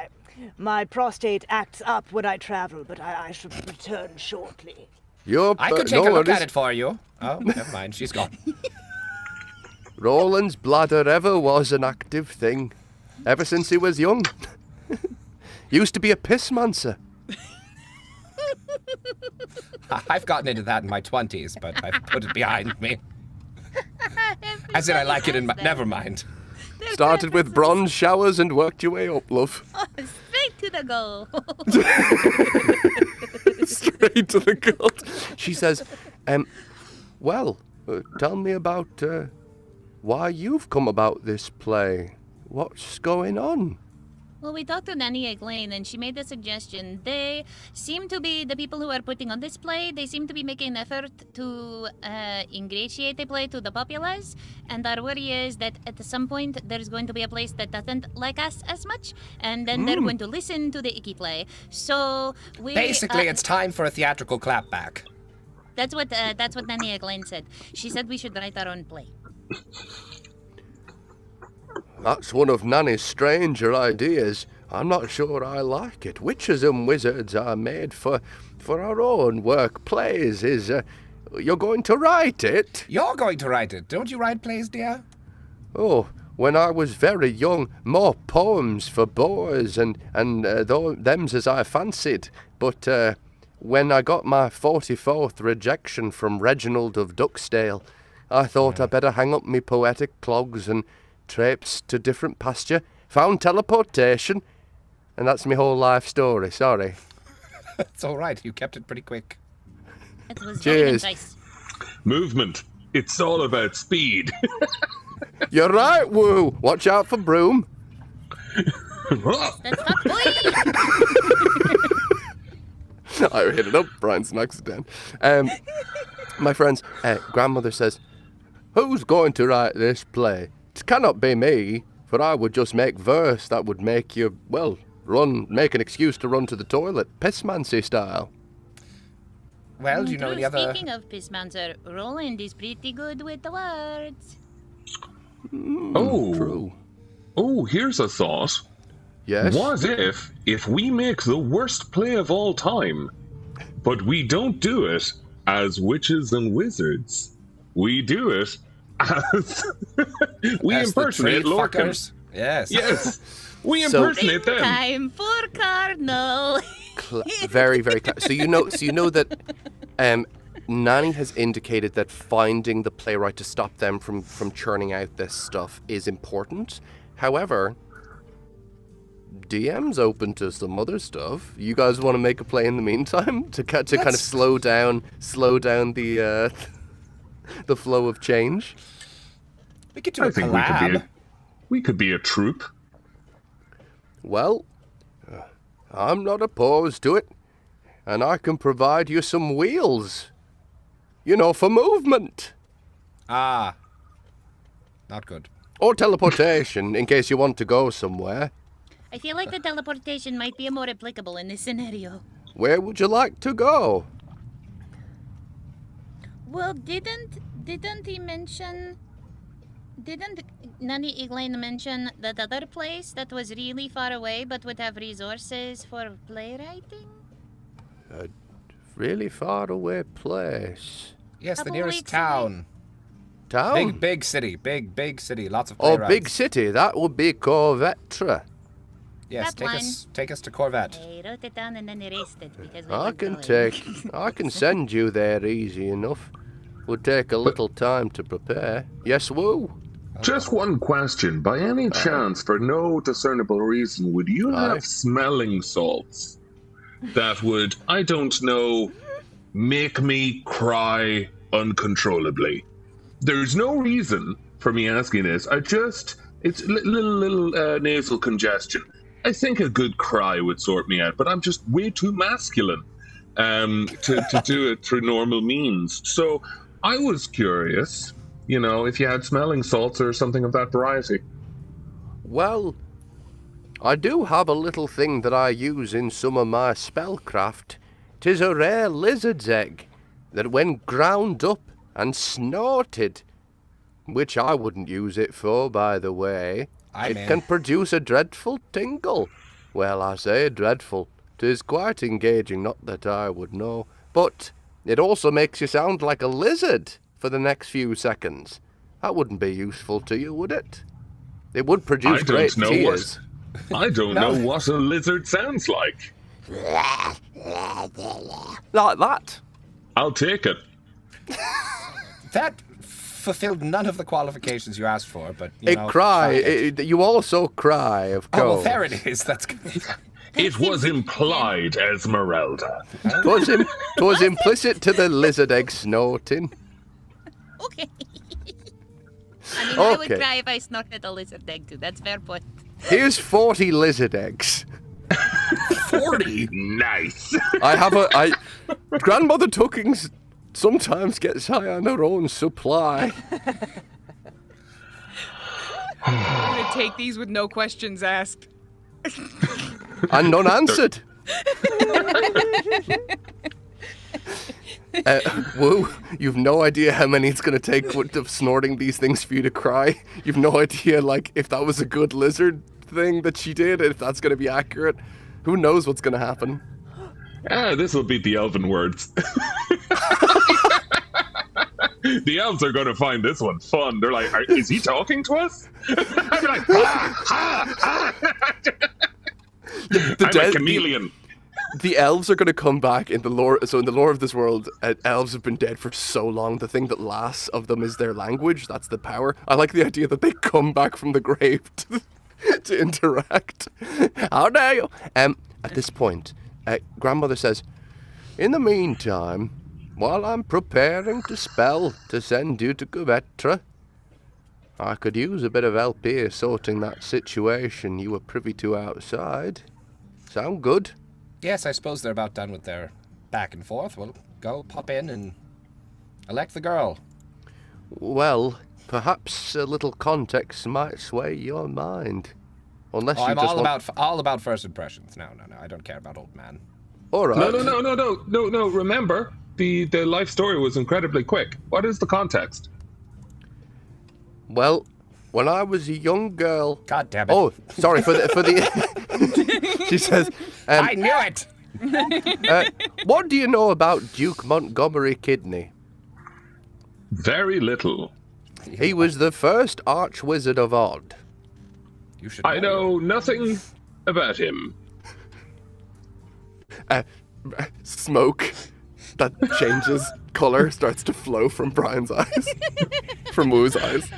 My prostate acts up when I travel, but I should return shortly. I could take a look at it for you. Oh, never mind. She's gone. Roland's bladder ever was an active thing, ever since he was young. Used to be a pissmancer. I've gotten into that in my 20s, but I've put it behind me. I said I like it in my... Never mind. Started with bronze showers and worked your way up, love. Straight to the goal. Straight to the gut. She says, well, tell me about why you've come about this play. What's going on? Well, we talked to Andrea Parsneau, and she made the suggestion. They seem to be, the people who are putting on this play, they seem to be making an effort to ingratiate the play to the populace. And our worry is that at some point there's going to be a place that doesn't like us as much, and then they're going to listen to the icky play. So we... Basically, it's time for a theatrical clapback. That's what Andrea Parsneau said. She said we should write our own play. That's one of Nanny's stranger ideas. I'm not sure I like it. Witches and wizards are made for our own work. Plays is... you're going to write it? You're going to write it. Don't you write plays, dear? Oh, when I was very young, more poems for boys and them's as I fancied. But when I got my 44th rejection from Reginald of Duxdale, I thought I'd better hang up me poetic clogs and traipse to different pasture, found teleportation, and that's my whole life story, sorry. It's all right. You kept it pretty quick. It was very Cheers. concise. Movement. It's all about speed. You're right, Woo. Watch out for broom. That's not boy. I hit it up. Brian smacks it down. My friends, grandmother says, who's going to write this play? It cannot be me, for I would just make verse that would make you, well, make an excuse to run to the toilet, pissmancy style. Well, do you know any other... Speaking of Pissmancer, Roland is pretty good with the words. Oh. True. Oh, here's a thought. Yes? What if we make the worst play of all time, but we don't do it as witches and wizards? We do it as... we As the impersonate tree Lorcan. fuckers? Yes. Yes. We So- impersonate them. Time for Cardinal. Very, very clever. So you know that Nanny has indicated that finding the playwright to stop them from churning out this stuff is important. However, DM's open to some other stuff. You guys want to make a play in the meantime to kind of slow down the the flow of change? We could do a I think collab. we could be a troupe. Well, I'm not opposed to it, and I can provide you some wheels. You know, for movement. Ah. Not good. Or teleportation, in case you want to go somewhere. I feel like the teleportation might be more applicable in this scenario. Where would you like to go? Well, didn't he mention... Didn't Nanny Eglain mention that other place that was really far away but would have resources for playwriting? A really far away place. Yes, the Couple nearest weeks away. town. Town? Big city. Big city. Lots of Oh, playwrights. big city. That would be Corvetra. Yes, That take us to Corvette. I wrote it down and then erased it because we I were can going. I can send you there easy enough. Would take a little time to prepare. Yes, Woo? Just one question. By any chance, for no discernible reason, would you Aye. have smelling salts that would, I don't know, make me cry uncontrollably? There's no reason for me asking this. It's little nasal congestion. I think a good cry would sort me out, but I'm just way too masculine to do it through normal means. So I was curious, if you had smelling salts or something of that variety. Well, I do have a little thing that I use in some of my spellcraft. 'Tis a rare lizard's egg that when ground up and snorted, which I wouldn't use it for, by the way, I'm it in. can produce a dreadful tingle. Well, I say dreadful. 'Tis quite engaging, not that I would know. But it also makes you sound like a lizard for the next few seconds. That wouldn't be useful to you, would it? It would produce I don't great know tears. I don't know what a lizard sounds like. Like that. I'll take it. That fulfilled none of the qualifications you asked for, but you know, Cry. fine. You also cry, of course. Oh, well, there it is. That's good. It was implied, Esmeralda. Twas implicit to the lizard egg snorting. Okay. I mean, I would Okay. cry if I snorted a lizard egg too. That's fair point. Here's 40 lizard eggs. 40. Nice. Grandmother Tuckings sometimes gets high on her own supply. I'm gonna take these with no questions asked. And none answered. Woo, you've no idea how many it's going to take of snorting these things for you to cry. You've no idea, like, if that was a good lizard thing that she did, if that's going to be accurate. Who knows what's going to happen? This will beat the elven words. The elves are going to find this one fun. They're like, is he talking to us? I'm like, I'm a chameleon. The elves are going to come back in the lore. So in the lore of this world, elves have been dead for so long. The thing that lasts of them is their language. That's the power. I like the idea that they come back from the grave to interact. How dare you? At this point, grandmother says, in the meantime, while I'm preparing to spell to send you to Quevetra, I could use a bit of help here sorting that situation you were privy to outside. Sound good? Yes, I suppose they're about done with their back and forth. Well, go pop in and elect the girl. Well, perhaps a little context might sway your mind. Unless you I'm just all about first impressions. No, I don't care about old man. All right. No. Remember, the life story was incredibly quick. What is the context? Well, when I was a young girl. God damn it. Oh, sorry for the. She says. I knew it. What do you know about Duke Montgomery Kidney? Very little. He was the first archwizard of Odd. You should. I know nothing about him. Smoke that changes color starts to flow from Brian's eyes, from Woo's eyes.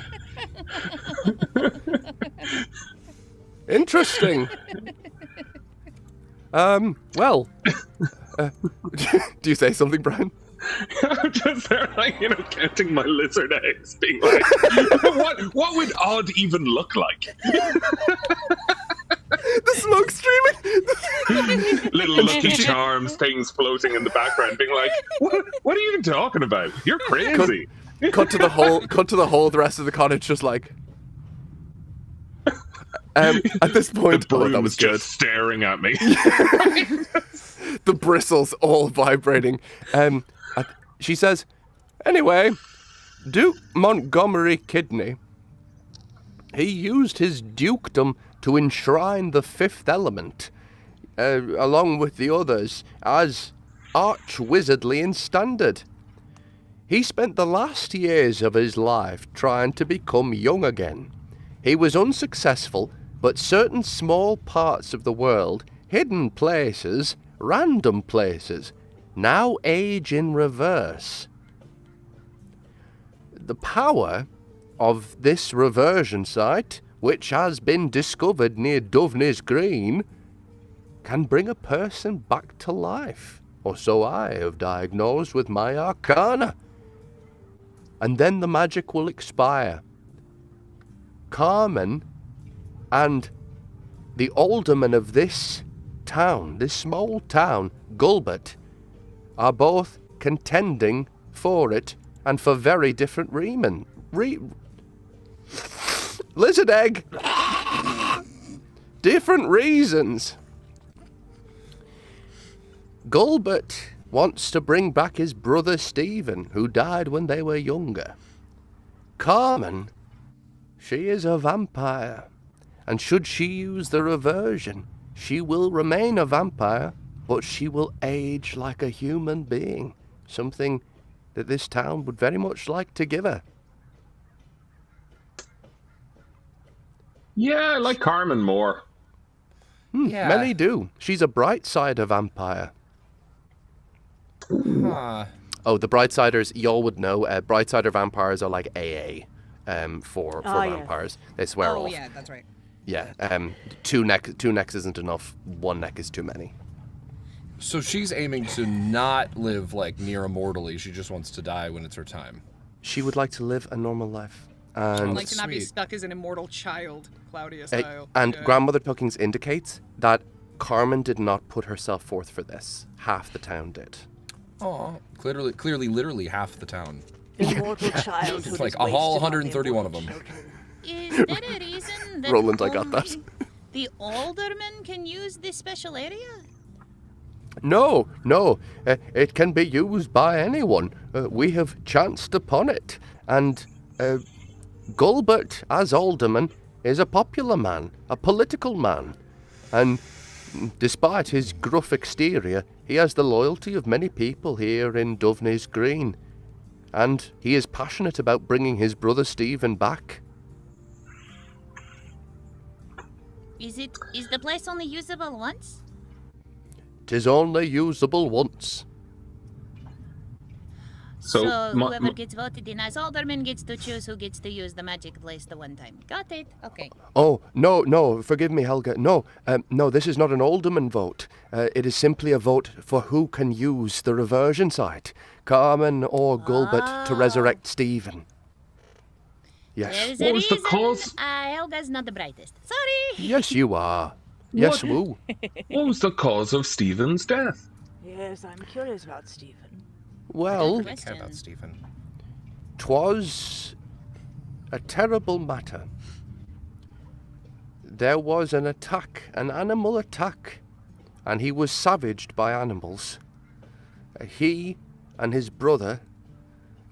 Interesting. Well, do you say something, Brian? I'm just there, like, counting my lizard eggs, being like, what would Odd even look like? The smoke streaming. Little Lucky Charms things floating in the background, being like, what are you even talking about? You're crazy. Cut to the whole. The rest of the cottage just like. At this point, the that was just good. Staring at me. The bristles all vibrating. She says, anyway, Duke Montgomery Kidney, he used his dukedom to enshrine the fifth element, along with the others, as arch-wizardly in standard. He spent the last years of his life trying to become young again. He was unsuccessful, but certain small parts of the world, hidden places, random places, now age in reverse. The power of this reversion site, which has been discovered near Doveney's Green, can bring a person back to life, or so I have diagnosed with my arcana. And then the magic will expire. Carmen and the alderman of this town, this small town, Gulbert, are both contending for it, and for very different lizard egg. Different reasons. Gulbert wants to bring back his brother Stephen, who died when they were younger. Carmen, she is a vampire, and should she use the reversion, she will remain a vampire, but she will age like a human being, something that this town would very much like to give her. Yeah, I like Carmen more. Yeah. Many do. She's a Brightsider vampire. Huh. Oh, the Brightsiders, y'all would know, Brightsider vampires are like AA for vampires. They swear off. Oh, yeah, that's right. Yeah, two necks isn't enough. One neck is too many. So she's aiming to not live like near immortally. She just wants to die when it's her time. She would like to live a normal life. I'd And like to not be Sweet. stuck as an immortal child, Claudia style. and Yeah. Grandmother Tuckings indicates that Carmen did not put herself forth for this. Half the town did. Oh, clearly, literally half the town. Immortal childhood. It's like is a whole wasted on 131 of them. immortal children. Is there a reason that Roland, I got that. only the aldermen can use this special area? No, it can be used by anyone. We have chanced upon it. And Gulbert, as alderman, is a popular man, a political man. And despite his gruff exterior, he has the loyalty of many people here in Doveney's Green. And he is passionate about bringing his brother Stephen back. Is the place only usable once? 'Tis only usable once. So, whoever gets voted in as alderman gets to choose who gets to use the magic place the one time. Got it? Okay. Oh, no, forgive me, Helga. No, this is not an alderman vote. It is simply a vote for who can use the reversion site, Carmen or Gulbert, to resurrect Stephen. Yes. There's What a was the reason cause? Helga's not the brightest. Sorry. Yes, you are. Yes, woo. What was the cause of Stephen's death? Yes, I'm curious about Stephen. Well, Good I care about question. Stephen. 'twas a terrible matter. There was an attack, an animal attack, and he was savaged by animals. He and his brother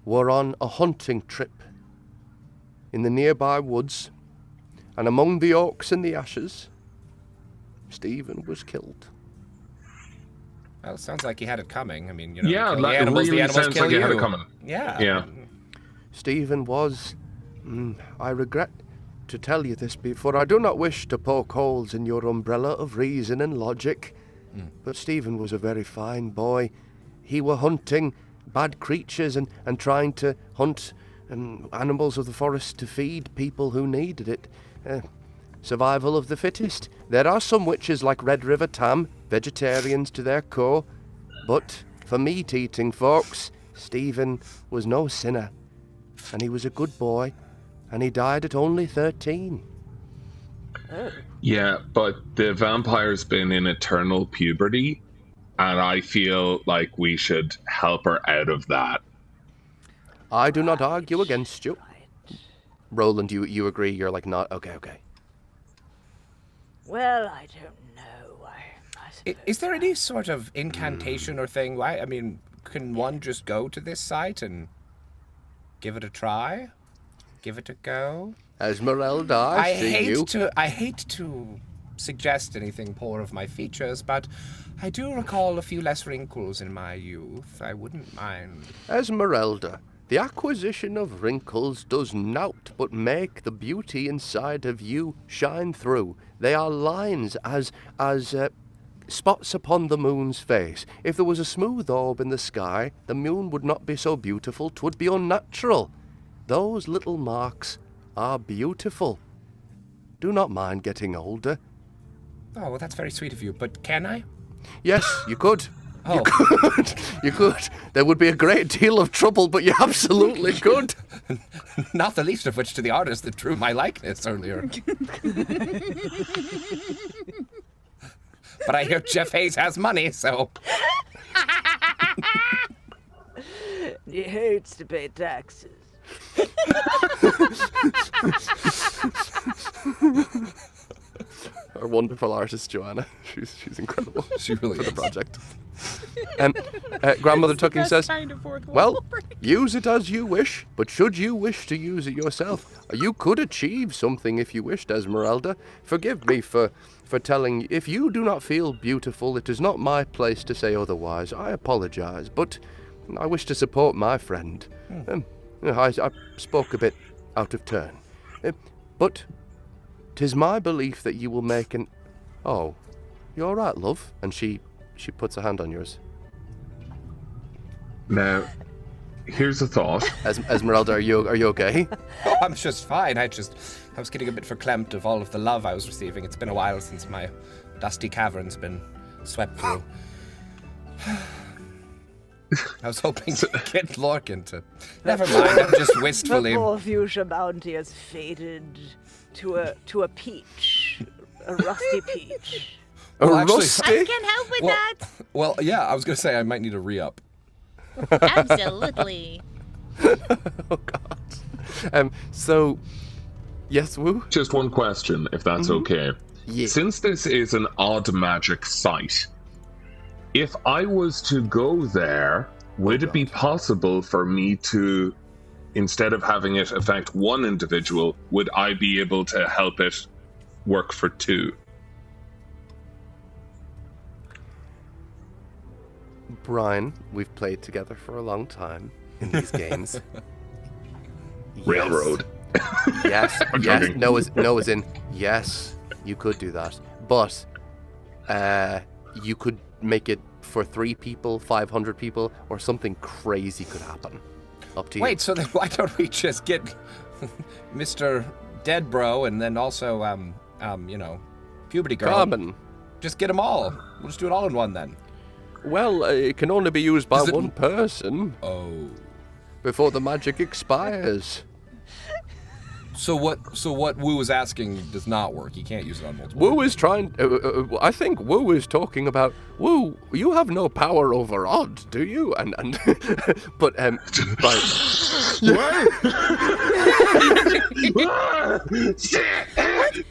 were on a hunting trip in the nearby woods, and among the oaks and the ashes, Stephen was killed. Well, it sounds like he had it coming. I mean, Yeah, kill the that animals, the really animals sounds kill like he had it you. coming. Yeah. Yeah. Stephen was, I regret to tell you this, for I do not wish to poke holes in your umbrella of reason and logic, but Stephen was a very fine boy. He were hunting bad creatures and trying to hunt animals of the forest to feed people who needed it. Survival of the fittest. There are some witches like Red River Tam, vegetarians to their core, but for meat-eating folks, Stephen was no sinner, and he was a good boy, and he died at only 13. Yeah, but the vampire's been in eternal puberty, and I feel like we should help her out of that. I do not argue against you. Right. Roland, you agree? You're like, not? Okay. Well, I don't know. I suppose Is there any sort of incantation or thing? Why? I mean, can one just go to this site and give it a try? Give it a go? Esmeralda, I see you. I hate to suggest anything poor of my features, but I do recall a few less wrinkles in my youth. I wouldn't mind. Esmeralda, the acquisition of wrinkles does naught but make the beauty inside of you shine through. They are lines as spots upon the moon's face. If there was a smooth orb in the sky, the moon would not be so beautiful, 'twould be unnatural. Those little marks are beautiful. Do not mind getting older. Oh, well, that's very sweet of you, but can I? Yes, you could. Oh. You could. You could. There would be a great deal of trouble, but you absolutely could. Not the least of which to the artist that drew my likeness earlier. But I hear Jeff Hayes has money, so... he hates to pay taxes. Our wonderful artist, Joanna. She's incredible. She really for the is. project. Grandmother Tucking says, well, use it as you wish, but should you wish to use it yourself, you could achieve something if you wished, Esmeralda. Forgive me for telling you. If you do not feel beautiful, it is not my place to say otherwise. I apologize, but I wish to support my friend. I spoke a bit out of turn. But 'tis my belief that you will make an... Oh, you all right, love? And she puts a hand on yours. Now, here's a thought. Esmeralda, are you okay? Oh, I'm just fine. I was getting a bit verklempt of all of the love I was receiving. It's been a while since my dusty cavern's been swept through. I was hoping to get Lorcan to... Never mind, I'm just The wistfully... poor fuchsia bounty has faded to a peach. A rusty peach. Well, actually, I can help with that. Well, yeah, I was going to say I might need a re-up. Absolutely. Oh God. So, yes, Woo. Just one question, if that's okay. Yeah. Since this is an odd magic site, if I was to go there, would it be possible for me to, instead of having it affect one individual, would I be able to help it work for two? Brian, we've played together for a long time in these games. Railroad. Yes, I'm yes. joking. No as in, yes, you could do that. But you could make it for 3 people, 500 people, or something crazy could happen. Up to you. Wait, so then why don't we just get Mr. Dead Bro and then also, Puberty Girl? Carmen. Just get them all. We'll just do it all in one then. Well, it can only be used by Is it- one person Oh. before the magic expires. So what Wu was asking does not work. You can't use it on multiple. Wu is trying. I think Wu is talking about Wu. You have no power over Odd, do you? And but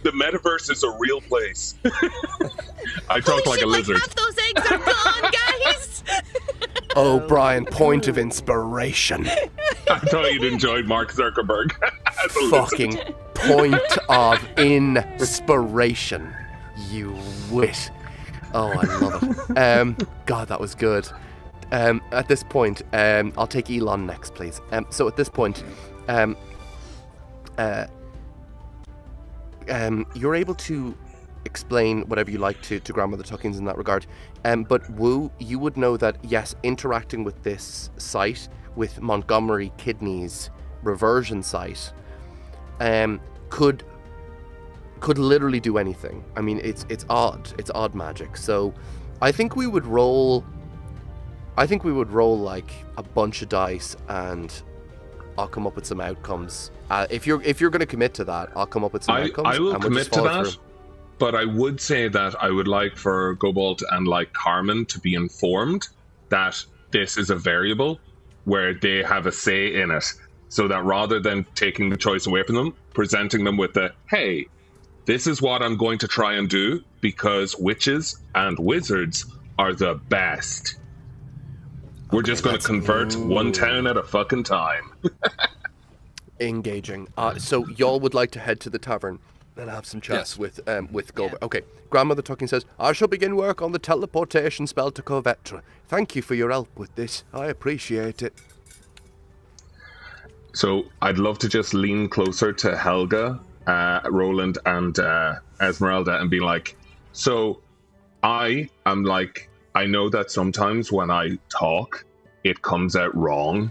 The metaverse is a real place. I talk like a lizard. Half those eggs are gone, guys. oh, Brian, point of inspiration. I thought you'd enjoyed Mark Zuckerberg as a lizard. Fucking point of inspiration. You wit. Oh, I love it. God, that was good. At this point, I'll take Elon next, please. So at this point, you're able to explain whatever you like to Grandmother Tuckins in that regard. But Wu, you would know that, yes, interacting with this site, with Montgomery Kidney's reversion site, could literally do anything. I mean, it's odd. It's odd magic. So I think we would roll like a bunch of dice, and I'll come up with some outcomes. If you're going to commit to that, I'll come up with some outcomes. I will and we'll commit just to follow that, through. but I would say that I would like for Gobalt and like Carmen to be informed that this is a variable where they have a say in it, so that rather than taking the choice away from them, presenting them with the, hey, this is what I'm going to try and do because witches and wizards are the best. We're just going to convert one town at a fucking time. Engaging. So y'all would like to head to the tavern and have some chats Yes. with Gobert. Okay. Grandmother Tucking says, I shall begin work on the teleportation spell to Corvetra. Thank you for your help with this. I appreciate it. So I'd love to just lean closer to Helga, Roland, and Esmeralda and be like, so I am like, I know that sometimes when I talk, it comes out wrong,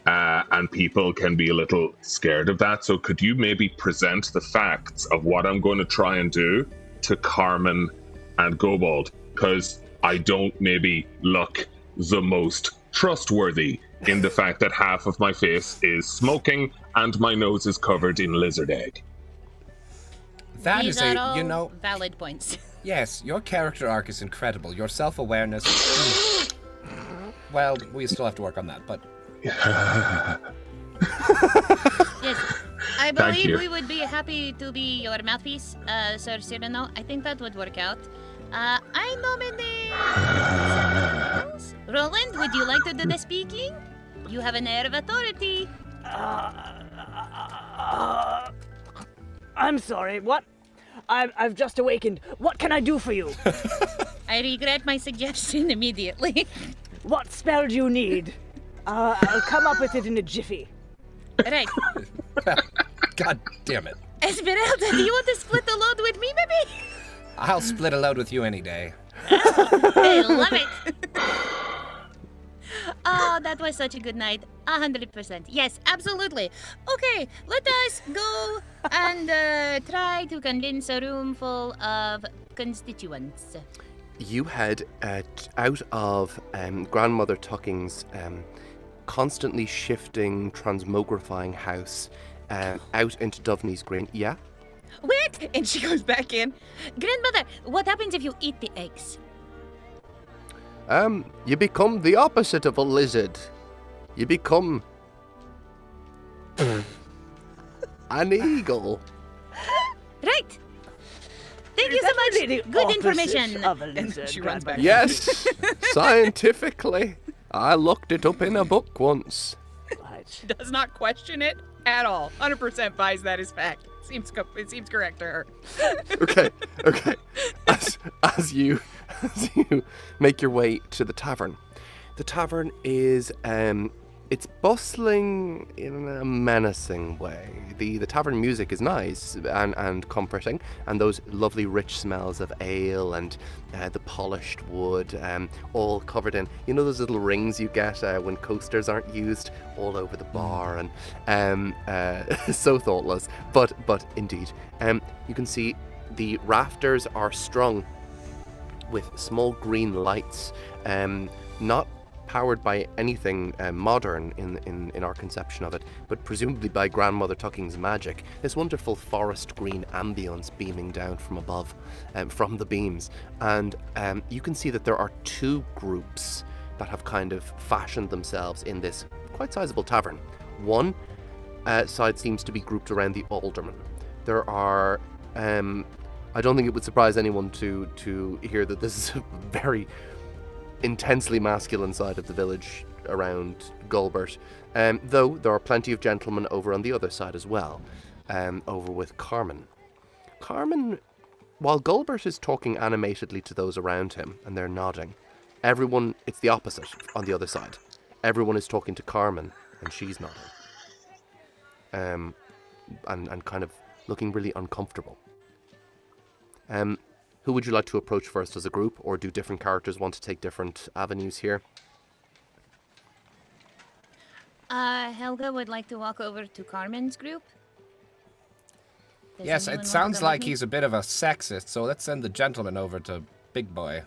and people can be a little scared of that. So could you maybe present the facts of what I'm going to try and do to Carmen and Gobald? Because I don't maybe look the most trustworthy in the fact that half of my face is smoking and my nose is covered in lizard egg. That These is are all a, valid points. yes, your character arc is incredible. Your self-awareness. Well, we still have to work on that, but Yes, I Thank believe you. we would be happy to be your mouthpiece, Sir Cyrano. I think that would work out. I nominate... Roland, would you like to do the speaking? You have an air of authority. I'm sorry, what? I've just awakened. What can I do for you? I regret my suggestion immediately. What spell do you need? I'll come up with it in a jiffy. Right. God damn it. Esmeralda, do you want to split the load with me, maybe? I'll split a load with you any day. I love it. Oh, that was such a good night. 100%. Yes, absolutely. Okay, let us go and try to convince a room full of constituents. you head out of Grandmother Tucking's constantly shifting, transmogrifying house out into Dovney's Green. Yeah? Wait! And she goes back in. Grandmother, what happens if you eat the eggs? You become the opposite of a lizard. You become an eagle. Right. Thank you so much. Good information. And she runs back. Yes, scientifically. I looked it up in a book once. She does not question it at all. 100% buys that as fact. It seems correct to her. Okay. As you make your way to the tavern is it's bustling in a menacing way. The tavern music is nice and comforting, and those lovely rich smells of ale and the polished wood, all covered in, you know, those little rings you get when coasters aren't used, all over the bar, and so thoughtless, but indeed. You can see the rafters are strung with small green lights, not powered by anything modern in our conception of it, but presumably by Grandmother Tucking's magic. This wonderful forest green ambience beaming down from above, from the beams. And you can see that there are two groups that have kind of fashioned themselves in this quite sizable tavern. One side seems to be grouped around the alderman. There are... I don't think it would surprise anyone to hear that this is a very intensely masculine side of the village around Gulbert, though there are plenty of gentlemen over on the other side as well, over with Carmen. Carmen, while Gulbert is talking animatedly to those around him, and they're nodding, everyone, it's the opposite on the other side. Everyone is talking to Carmen, and she's nodding. And kind of looking really uncomfortable. Who would you like to approach first as a group, or do different characters want to take different avenues here? Helga would like to walk over to Carmen's group. Does Yes, anyone it want sounds to go with like me? he's a bit of a sexist, so let's send the gentleman over to Big Boy.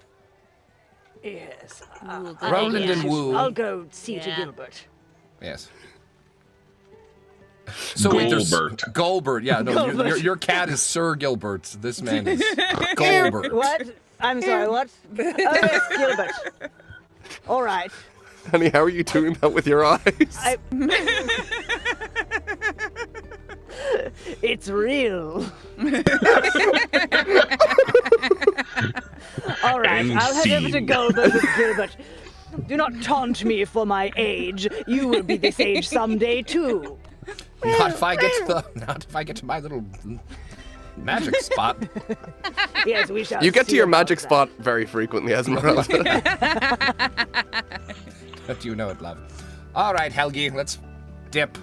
Yes. Ooh, good Roland idea. and Woo. I'll go see to Yeah. Gilbert. Yes. So wait, there's Gulbert. Gulbert, yeah, no, Gulbert. your cat is Sir Gilbert. This man is Gulbert. What? I'm sorry, what? Oh, yes, Gilbert. All right. Honey, how are you doing that with your eyes? It's real. All right, I'll head over to scene. Gilbert with Gilbert. Do not taunt me for my age. You will be this age someday too. Not if I get to my little magic spot. Yes, we shall. You get to see your about magic that. spot very frequently, Esmeralda. But you know it, love. All right, Helgi, let's dip.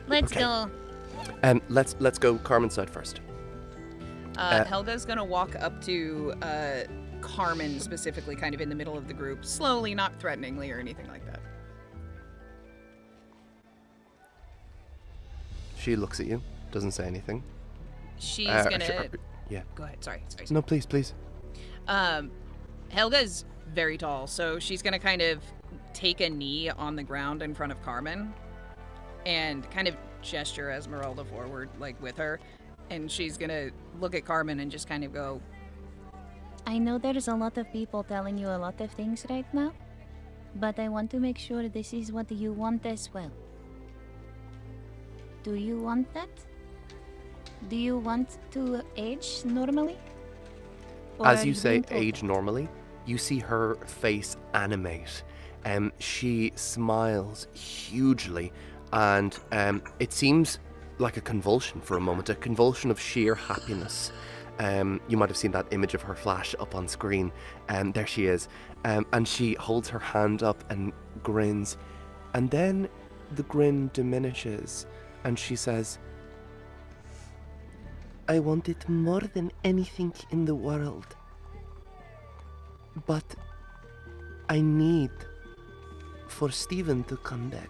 Let's go. Let's go Carmen's side first. Helga's gonna walk up to Carmen specifically, kind of in the middle of the group, slowly, not threateningly or anything like that. She looks at you, doesn't say anything. She's Sure, gonna... yeah. Go ahead, sorry. No, please. Helga's very tall, so she's gonna kind of take a knee on the ground in front of Carmen and kind of gesture Esmeralda forward, like, with her. And she's gonna look at Carmen and just kind of go, I know there's a lot of people telling you a lot of things right now, but I want to make sure this is what you want as well. Do you want that? Do you want to age normally? Or As are you say being told age that? normally, you see her face animate. She smiles hugely, and it seems like a convulsion for a moment, a convulsion of sheer happiness. You might have seen that image of her flash up on screen, and there she is. And she holds her hand up and grins, and then the grin diminishes, and she says, I want it more than anything in the world. But I need for Stephen to come back.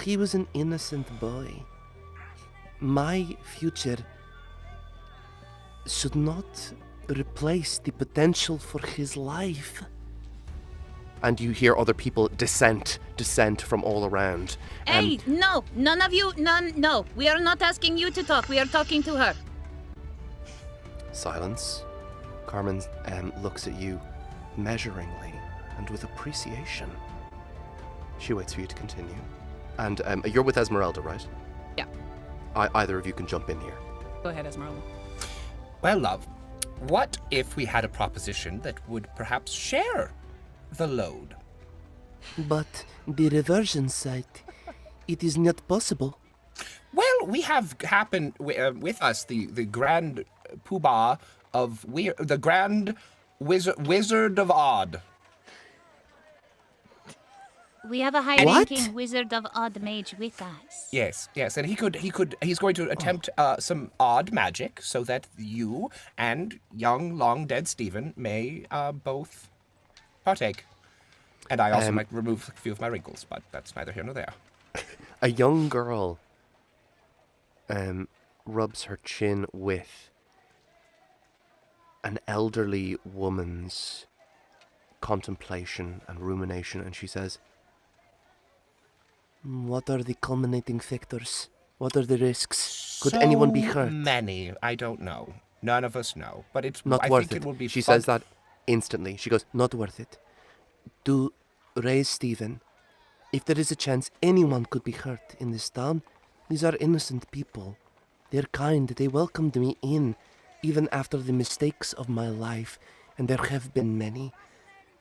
He was an innocent boy. My future should not replace the potential for his life. And you hear other people dissent from all around. Hey, no, none of you, no. We are not asking you to talk. We are talking to her. Silence. Carmen looks at you measuringly and with appreciation. She waits for you to continue. And you're with Esmeralda, right? Yeah. Either of you can jump in here. Go ahead, Esmeralda. Well, love, what if we had a proposition that would perhaps share the load? But the reversion site, it is not possible. Well, we have with us the grand poobah of the grand wizard of Odd. We have a What? high-ranking Wizard of Odd Mage with us. Yes, and he's going to attempt some odd magic so that you and young, long-dead Stephen may both partake. And I also might remove a few of my wrinkles, but that's neither here nor there. A young girl rubs her chin with an elderly woman's contemplation and rumination, and she says, "What are the culminating factors? What are the risks? Could anyone be hurt?" Many, I don't know. None of us know, but it's Not I worth think it. it will be She fun. says that instantly. She goes, "Not worth it. To raise Stephen, if there is a chance anyone could be hurt in this town, these are innocent people. They're kind. They welcomed me in, even after the mistakes of my life, and there have been many.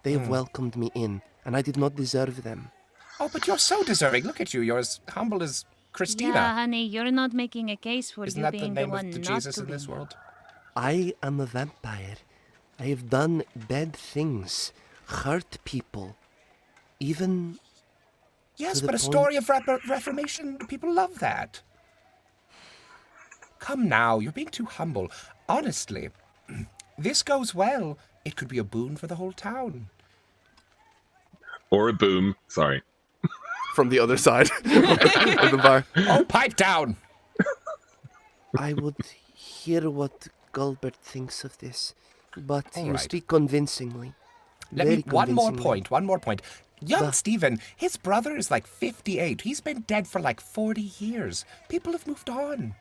They have welcomed me in, and I did not deserve them." Oh, but you're so deserving. Look at you. You're as humble as Christina. Yeah, honey, you're not making a case for Isn't you that the being name one of the not Jesus to in be. this world? I am a vampire. I have done bad things, hurt people, even... Yes, to the but a point- story of reformation, people love that. Come now, you're being too humble. Honestly, this goes well. It could be a boon for the whole town. Or a boom. Sorry. From the other side of the bar. Oh, pipe down! I would hear what Gulbert thinks of this, but All you right. speak convincingly. Let Very me one more convincingly. point. Young Bah. Stephen, his brother is like 58. He's been dead for like 40 years. People have moved on.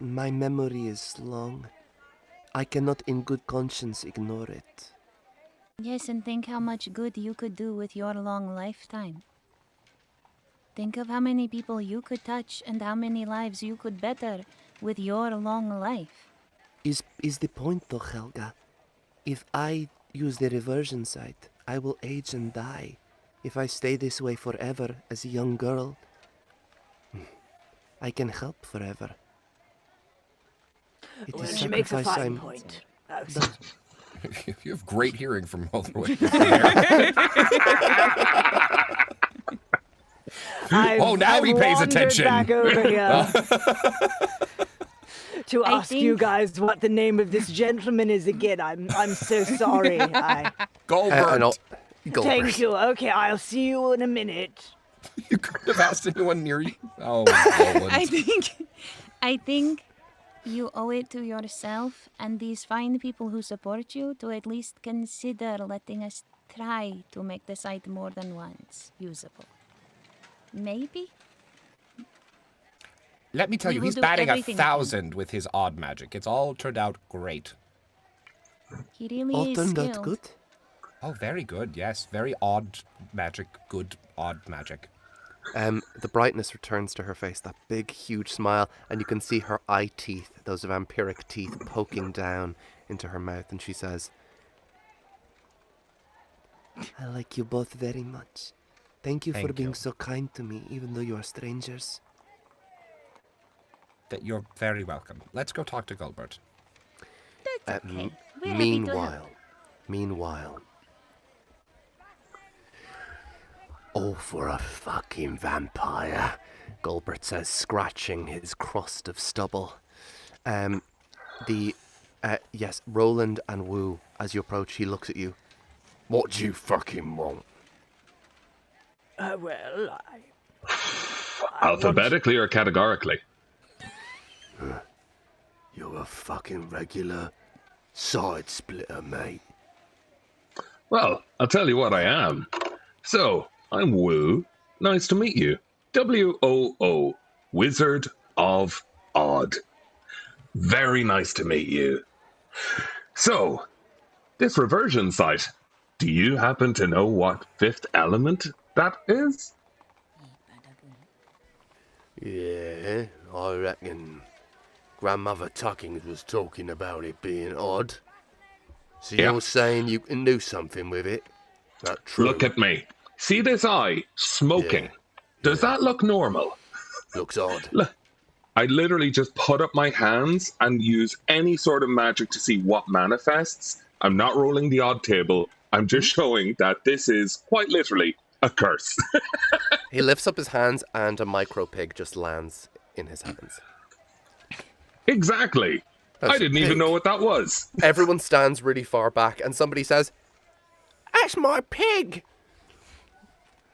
My memory is long. I cannot in good conscience ignore it. Yes, and think how much good you could do with your long lifetime. Think of how many people you could touch and how many lives you could better with your long life. Is the point though, Helga? If I use the reversion site, I will age and die. If I stay this way forever as a young girl, I can help forever. It Well, is she makes a sacrifice fine I'm- point. You have great hearing from all the way. Oh, now he pays wandered attention. Back over here to I ask you think- guys what the name of this gentleman is again. I'm so sorry. Goldberg. Thank you. Okay, I'll see you in a minute. You couldn't have asked anyone near you. Oh, Roland. I think you owe it to yourself and these fine people who support you to at least consider letting us try to make the site more than once usable. Maybe? Let me tell We you, will he's do batting everything we can. 1,000 with his odd magic. It's all turned out great. He really All is turned skilled. out good. Oh, very good, yes. Very odd magic. Good odd magic. The brightness returns to her face, that big, huge smile, and you can see her eye teeth, those vampiric teeth, poking down into her mouth, and she says, "I like you both very much. Thank you for Thank being you. so kind to me, even though you are strangers." That you're very welcome. Let's go talk to Gulbert. That's okay. We're happy to help. Meanwhile. Oh, for a fucking vampire, Gulbert says, scratching his crust of stubble. Yes, Roland and Wu, as you approach, he looks at you. What do you fucking want? Well, I Alphabetically or categorically? You're a fucking regular side splitter, mate. Well, I'll tell you what I am. So, I'm Woo. Nice to meet you. WOO, Wizard of Odd. Very nice to meet you. So, this reversion site, do you happen to know what fifth element that is? Yeah, I reckon Grandmother Tuckings was talking about it being odd. So Yeah. you're saying you can do something with it? That true? Look at me. See this eye? Smoking. Yeah. Does that look normal? Looks odd. Look, I literally just put up my hands and use any sort of magic to see what manifests. I'm not rolling the odd table. I'm just showing that this is quite literally a curse. He lifts up his hands and a micro pig just lands in his hands. Exactly. That's I a didn't even pig. know what that was. Everyone stands really far back and somebody says, "That's my pig!"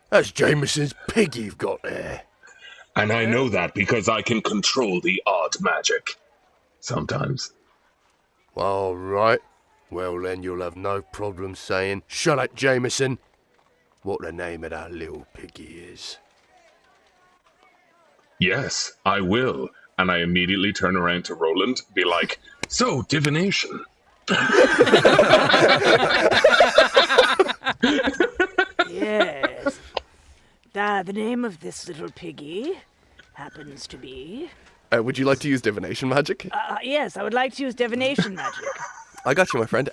That's Jameson's pig you've got there. And I know that because I can control the odd magic. Sometimes. All right. Well, then you'll have no problem saying, "Shut up, Jameson," what the name of that little piggy is. Yes, I will. And I immediately turn around to Roland, be like, so, divination. Yes. The name of this little piggy happens to be... Would you like to use divination magic? yes, I would like to use divination magic. I got you, my friend.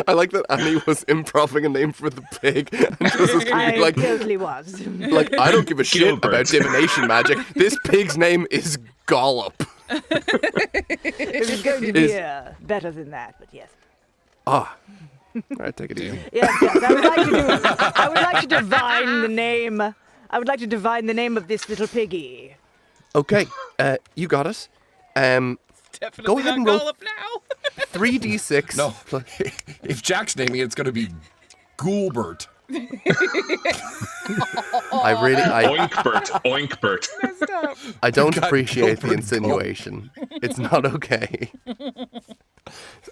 I like that Annie was improving a name for the pig and just was I like, totally was. I don't give a shit Gilbert. about divination magic. This pig's name is Gollop. It was going to be better than that, but yes. Ah. All right, take it easy. Yes, I would like to divine the name. I would like to divine the name of this little piggy. Okay, you got it. Definitely Go ahead not and roll. Gollop now. 3d6. No. If Jack's naming it, it's going to be Ghoulbert. Oinkbert. I don't God, appreciate the Gilbert, insinuation. It's not okay.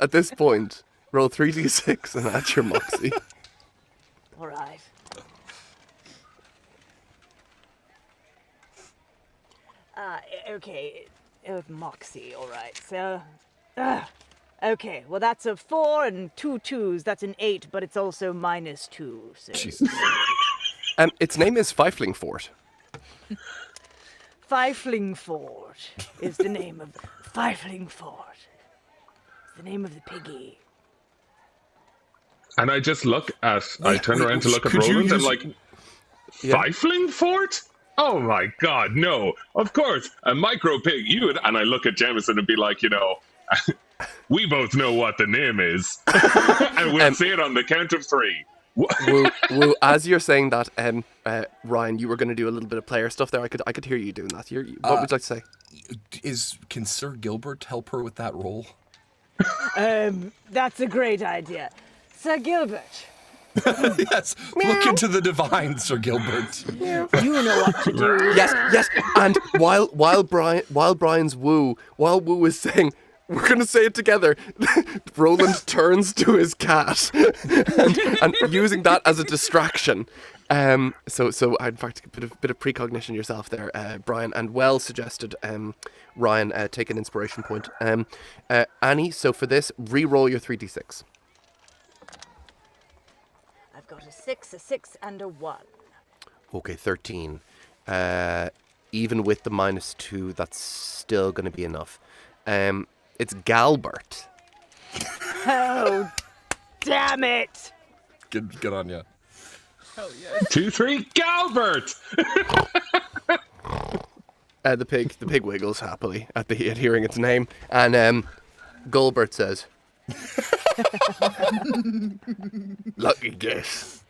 At this point, roll 3d6 and add your MOXXI. All right. Okay. MOXXI, all right. So, okay. Well, that's a 4 and 2 2s. That's an 8, but it's also -2. So. Jesus. Its name is Fifling Fort. Fifling Fort is the name of Fifling Fort. It's the name of the piggy. And I just I turn wait, around to look at could you Roland and use- like, Yeah. Fifling Fort? Oh my god, no. Of course, a micro pig. And I look at Jameson and be like, we both know what the name is. And we'll say it on the count of 3. Woo, as you're saying that, Ryan, you were going to do a little bit of player stuff there. I could hear you doing that. What would you like to say? Can Sir Gilbert help her with that role? That's a great idea. Sir Gilbert, Yes. Look into the divine, Sir Gilbert. you know what to do. Yes. And while Woo is saying, we're going to say it together, Roland turns to his cat and using that as a distraction. So in fact, a bit of precognition yourself there, Brian, and well suggested, Ryan, take an inspiration point. Annie, so for this, re-roll your 3d6. I've got a 6, and a 1. Okay, 13. Even with the -2, that's still going to be enough. It's Galbert. Oh, damn it! Good on you. 2, 3, Galbert! The pig wiggles happily at hearing its name, and Gulbert says, "Lucky guess."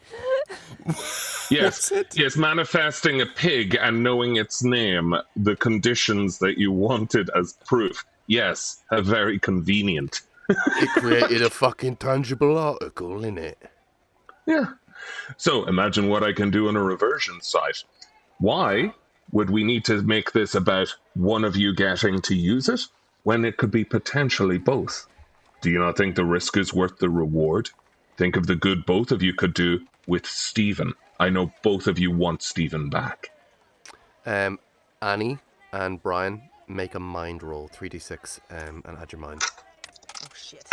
Yes, manifesting a pig and knowing its name, the conditions that you wanted as proof. Yes, very convenient. It created a fucking tangible article, innit? Yeah. So imagine what I can do on a reversion site. Why would we need to make this about one of you getting to use it when it could be potentially both? Do you not think the risk is worth the reward? Think of the good both of you could do with Stephen. I know both of you want Stephen back. Annie and Brian, make a mind roll, 3d6, and add your mind. Oh, shit.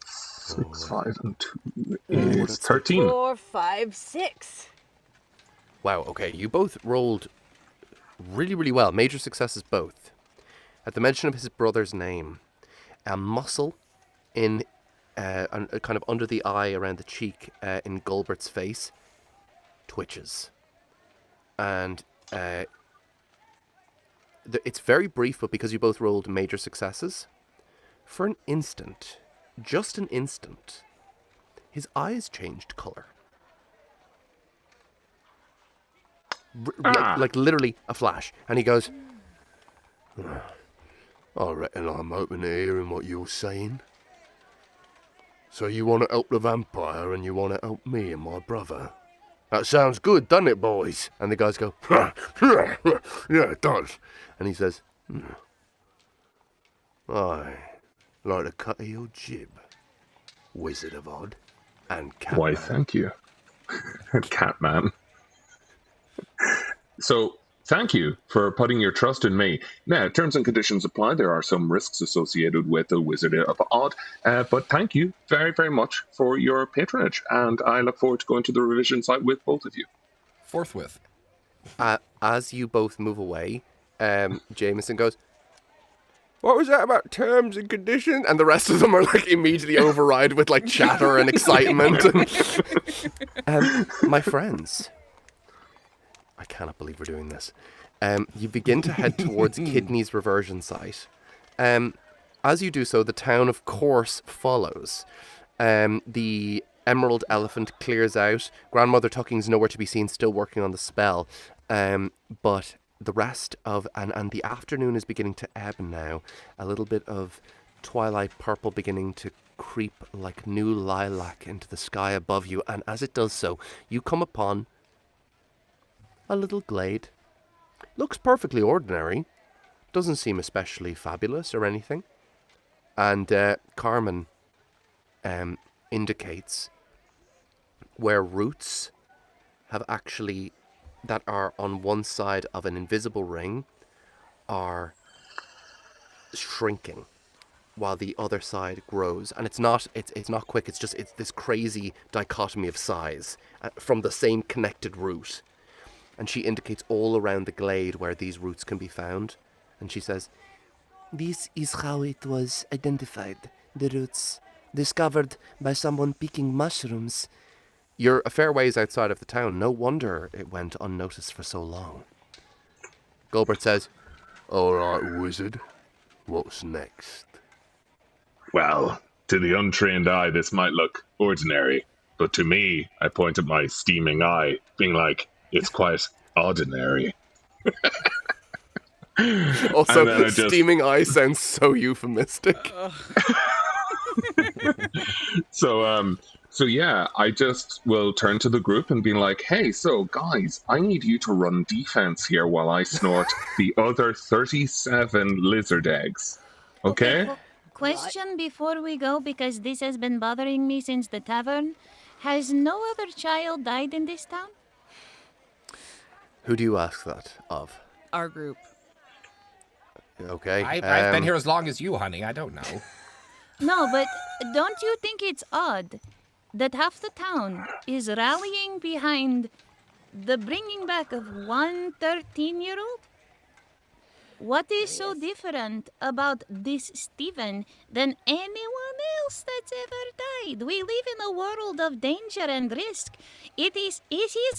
6, 5, and 2 is 13. 4, 5, 6. Wow, okay, you both rolled really, really well. Major successes both. At the mention of his brother's name, a muscle in kind of under the eye around the cheek in Gulbert's face twitches. And it's very brief, but because you both rolled major successes, for an instant, just an instant, his eyes changed colour. Like literally a flash. And he goes, I reckon I'm open to hearing what you're saying. So you want to help the vampire and you want to help me and my brother? That sounds good, doesn't it, boys? And the guys go, yeah, it does. And he says, I like to cut your jib, Wizard of Odd and Catman. Why, thank you, Catman. So, thank you for putting your trust in me. Now, terms and conditions apply. There are some risks associated with the Wizard of Odd, but thank you very, very much for your patronage, and I look forward to going to the revision site with both of you. Forthwith. As you both move away, Jameson goes, what was that about terms and conditions? And the rest of them are like immediately override with like chatter and excitement. My friends, I cannot believe we're doing this. You begin to head towards Kidney's reversion site. As you do so, the town, of course, follows. The Emerald Elephant clears out. Grandmother Tucking's nowhere to be seen, still working on the spell. But the rest of... And the afternoon is beginning to ebb now. A little bit of twilight purple beginning to creep like new lilac into the sky above you. And as it does so, you come upon a little glade. Looks perfectly ordinary. Doesn't seem especially fabulous or anything. And Carmen indicates where roots have actually, that are on one side of an invisible ring, are shrinking while the other side grows. And it's not quick, it's this crazy dichotomy of size from the same connected root. And she indicates all around the glade where these roots can be found. And she says, this is how it was identified. The roots discovered by someone picking mushrooms. You're a fair ways outside of the town. No wonder it went unnoticed for so long. Gulbert says, all right, wizard. What's next? Well, to the untrained eye, this might look ordinary. But to me, I point at my steaming eye, being like, it's quite ordinary. Also, steaming eye sounds so euphemistic. So yeah, I just will turn to the group and be like, hey, so guys, I need you to run defense here while I snort the other 37 lizard eggs. Okay? Question before we go, because this has been bothering me since the tavern. Has no other child died in this town? Who do you ask that of? Our group. Okay. I've been here as long as you, honey. I don't know. No, but don't you think it's odd that half the town is rallying behind the bringing back of one 13-year-old? What is so different about this Stephen than anyone else that's ever died? We live in a world of danger and risk. He is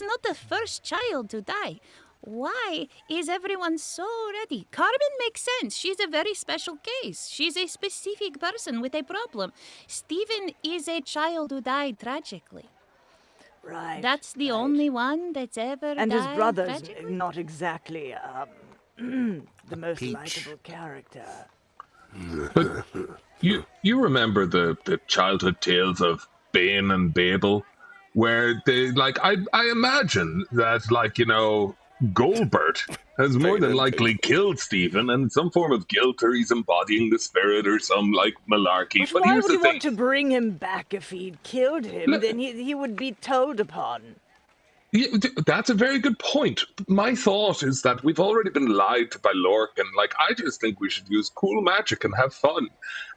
not the first child to die. Why is everyone so ready? Carmen makes sense. She's a very special case. She's a specific person with a problem. Stephen is a child who died tragically. Right. That's the only one that's ever And died his brother's tragically? not exactly the most Peach. likable character. You remember the childhood tales of Bane and Babel? where they, like, I imagine that, like, you know, Goldbert has more than likely killed Stephen in some form of guilt, or he's embodying the spirit or some, like, malarkey. But why here's would the you thing. want to bring him back if he'd killed him? Then he would be told upon. Yeah, that's a very good point. My thought is that we've already been lied to by Lork, and like I just think we should use cool magic and have fun.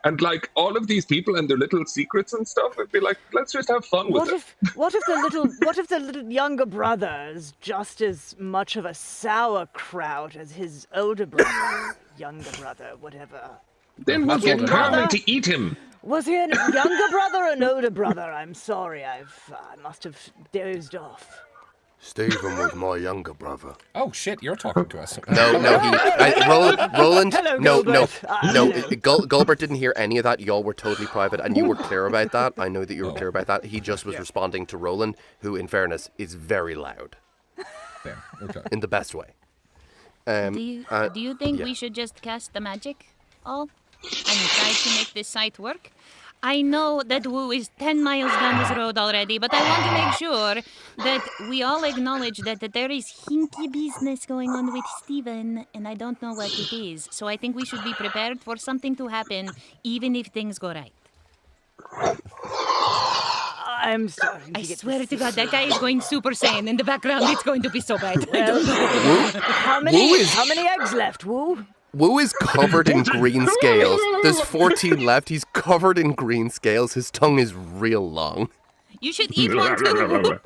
And like all of these people and their little secrets and stuff, it'd be like, let's just have fun with it. What if the little younger brother is just as much of a sauerkraut as his older brother, younger brother, whatever? Then we'll get Carmen to eat him. Was he a younger brother or an older brother? I'm sorry, I must have dozed off. Stephen was my younger brother. Oh shit, you're talking to us. Roland, Hello, no, Gilbert. Gulbert didn't hear any of that. Y'all were totally private, and you were clear about that. I know that you were clear about that. He just was responding to Roland, who, in fairness, is very loud. There, okay. In the best way. Do you think we should just cast the magic all and try to make this site work? I know that Woo is 10 miles down this road already, but I want to make sure that we all acknowledge that there is hinky business going on with Steven, and I don't know what it is. So I think we should be prepared for something to happen, even if things go right. I'm sorry. I swear to God, that guy is going Super Saiyan in the background. It's going to be so bad. How many eggs left, Woo? Woo is covered in green scales. There's 14 left. He's covered in green scales. His tongue is real long. You should eat one too.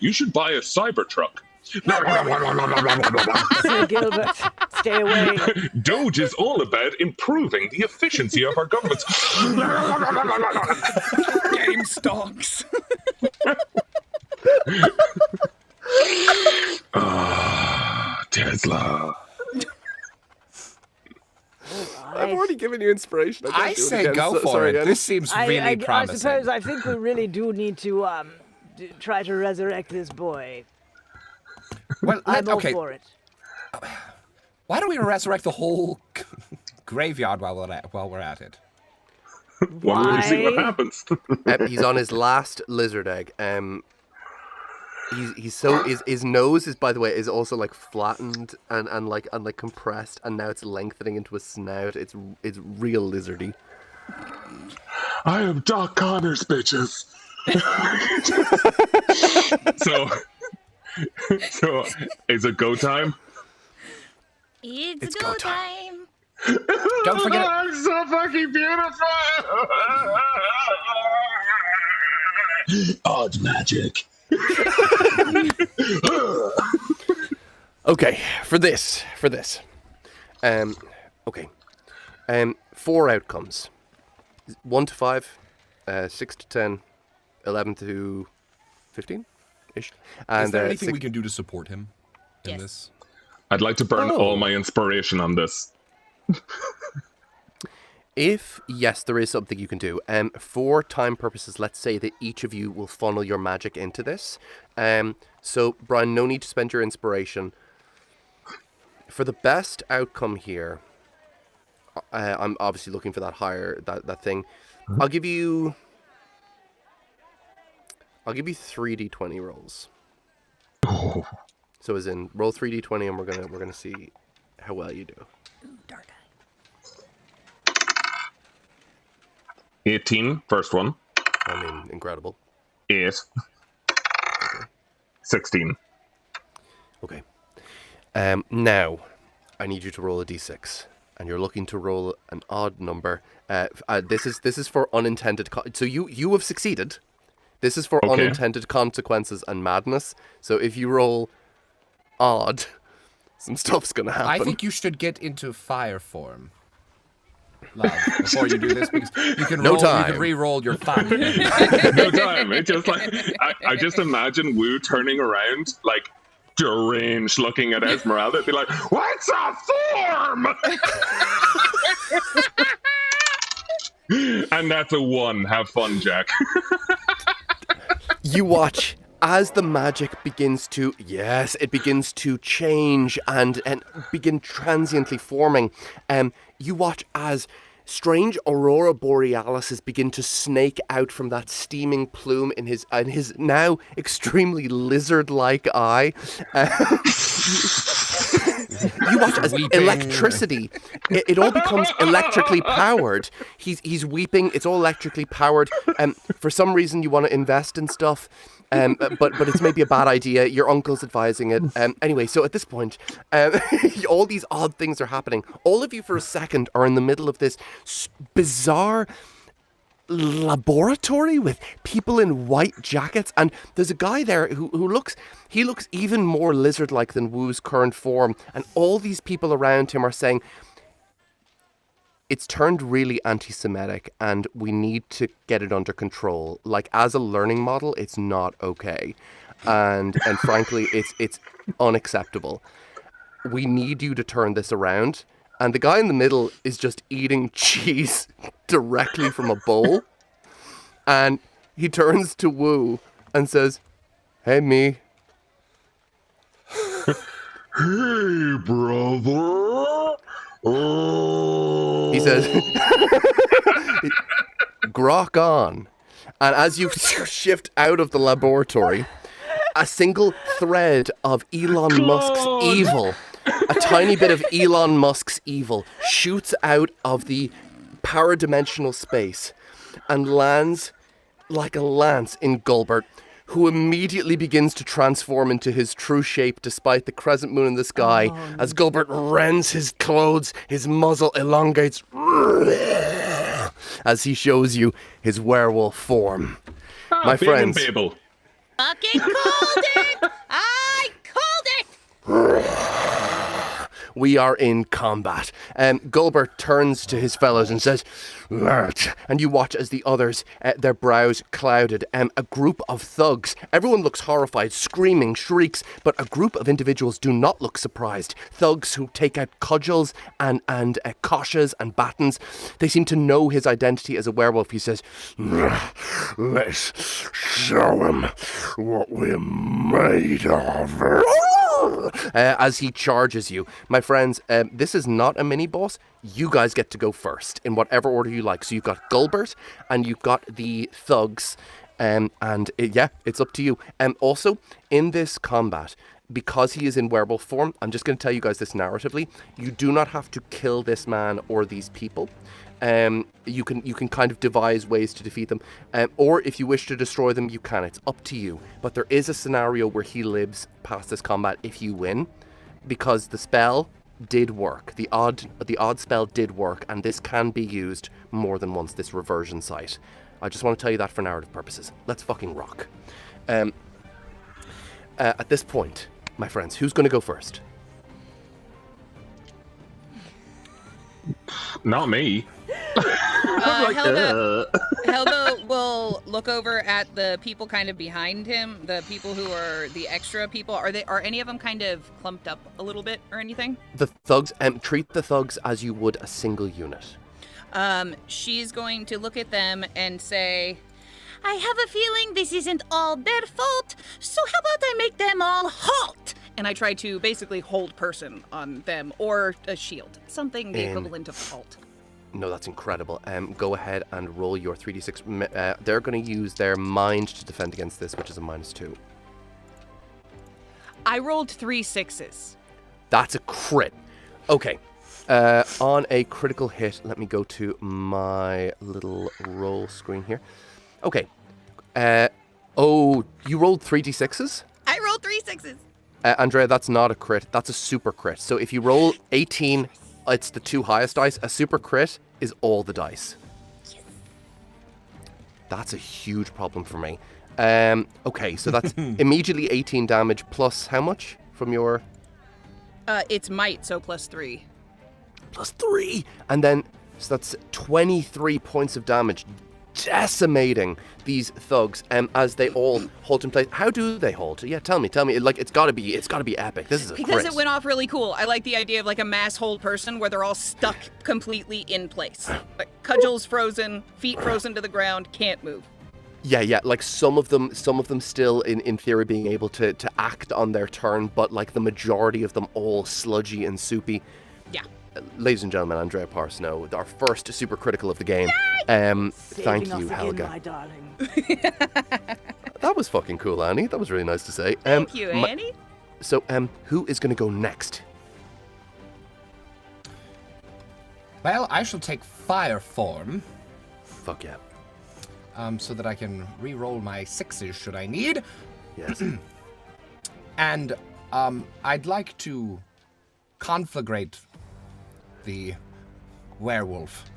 You should buy a Cybertruck. Sir Gilbert, stay away. Doge is all about improving the efficiency of our government. Game stonks. Tesla. I've already given you inspiration. I say go for it. This seems really promising. I think we really do need to try to resurrect this boy. Well, I'm all okay. for it. Why don't we resurrect the whole graveyard while we're at it? Well, we'll see what happens. He's on his last lizard egg. His nose is, by the way, is also like flattened and like compressed, and now it's lengthening into a snout. It's real lizardy. I am Doc Connors, bitches. So is it go time? It's go time. Don't forget. I'm so fucking beautiful. Odd magic. Okay, for this. Okay. 4 outcomes. 1 to 5, 6 to 10, 11 to 15-ish. And Is there anything 6... we can do to support him in Yes. this? I'd like to burn all my inspiration on this. Yes, there is something you can do. For time purposes, let's say that each of you will funnel your magic into this. So, Brian, no need to spend your inspiration. For the best outcome here, I'm obviously looking for that thing. I'll give you 3d20 rolls. Oh. So as in roll 3d20, and we're gonna see how well you do. Ooh, dark eye. 18, first one. I mean, incredible. 8. 16. Okay. Now, I need you to roll a d6, and you're looking to roll an odd number. This is for unintended. So you have succeeded. This is for unintended consequences and madness. So if you roll odd, some stuff's gonna happen. I think you should get into fire form, love, before you do this, because you can No roll, time. you can re-roll your 5. No time. It's just like I just imagine Wu turning around like deranged, looking at Esmeralda, and be like, "What's a form?" And that's a 1. Have fun, Jack. You watch as the magic begins to change and begin transiently forming. You watch as Strange aurora borealises begin to snake out from that steaming plume in his now extremely lizard-like eye. You watch as electricity. It all becomes electrically powered. He's weeping. It's all electrically powered. For some reason, you want to invest in stuff. But it's maybe a bad idea. Your uncle's advising it. Anyway, so at this point, all these odd things are happening. All of you, for a second, are in the middle of this bizarre laboratory with people in white jackets, and there's a guy there who looks even more lizard-like than Wu's current form, and all these people around him are saying, it's turned really anti-Semitic and we need to get it under control. Like, as a learning model, it's not okay. And frankly, it's unacceptable. We need you to turn this around. And the guy in the middle is just eating cheese directly from a bowl. And he turns to Wu and says, "Hey, me." Hey, brother. Oh. He says, "Grok on." And as you shift out of the laboratory, a single thread of Elon Musk's evil, a tiny bit of Elon Musk's evil, shoots out of the paradimensional space and lands like a lance in Gulbert, who immediately begins to transform into his true shape despite the crescent moon in the sky. As Gulbert rends his clothes, his muzzle elongates as he shows you his werewolf form. My friends. Babel. Fucking called it! I called it! We are in combat. Gulbert turns to his fellows and says, "Lurch," and you watch as the others, their brows clouded. A group of thugs. Everyone looks horrified, screaming, shrieks, but a group of individuals do not look surprised. Thugs who take out cudgels and koshas and batons. They seem to know his identity as a werewolf. He says, "Let's show him what we're made of." As he charges you. My friends, this is not a mini-boss. You guys get to go first in whatever order you like. So you've got Gulbert and you've got the thugs. It's up to you. Also, in this combat, because he is in werewolf form, I'm just going to tell you guys this narratively. You do not have to kill this man or these people. You can kind of devise ways to defeat them, or if you wish to destroy them, you can. It's up to you. But there is a scenario where he lives past this combat if you win, because the spell did work. The odd spell did work, and this can be used more than once. This reversion site. I just want to tell you that for narrative purposes. Let's fucking rock. At this point, my friends, who's going to go first? Not me. Helga will look over at the people kind of behind him, the people who are the extra people. Are any of them kind of clumped up a little bit or anything? The thugs, treat the thugs as you would a single unit. She's going to look at them and say, I have a feeling this isn't all their fault, so how about I make them all halt? and I try to basically hold person on them or a shield, something the equivalent of halt. No, that's incredible. Go ahead and roll your 3d6. They're going to use their mind to defend against this, which is a -2. I rolled 3 6s. That's a crit. Okay. On a critical hit, let me go to my little roll screen here. Okay. You rolled 3d6s? I rolled 3 6s. Andrea, that's not a crit. That's a super crit. So if you roll 18, it's the 2 highest dice. A super crit is all the dice. Yes. That's a huge problem for me. Okay, so that's immediately 18 damage plus how much from your... It's might, so +3. +3! And then, so that's 23 points of damage, decimating these thugs as they all hold in place. How do they hold? Yeah, tell me. Like, it's gotta be epic. This is a Because crit. it went off really cool. I like the idea of like a mass hold person where they're all stuck completely in place. Like cudgels frozen, feet frozen to the ground, can't move. Yeah, like some of them still in theory being able to act on their turn, but like the majority of them all sludgy and soupy. Yeah. ladies and gentlemen, Andrea Parsneau, our first super critical of the game. Thank Saving you, us again, Helga. my darling. That was fucking cool, Annie. That was really nice to say. Thank you, Annie. So, who is going to go next? Well, I shall take fire form, Fuck yeah. so that I can re-roll my 6s should I need. Yes. And I'd like to conflagrate the werewolf.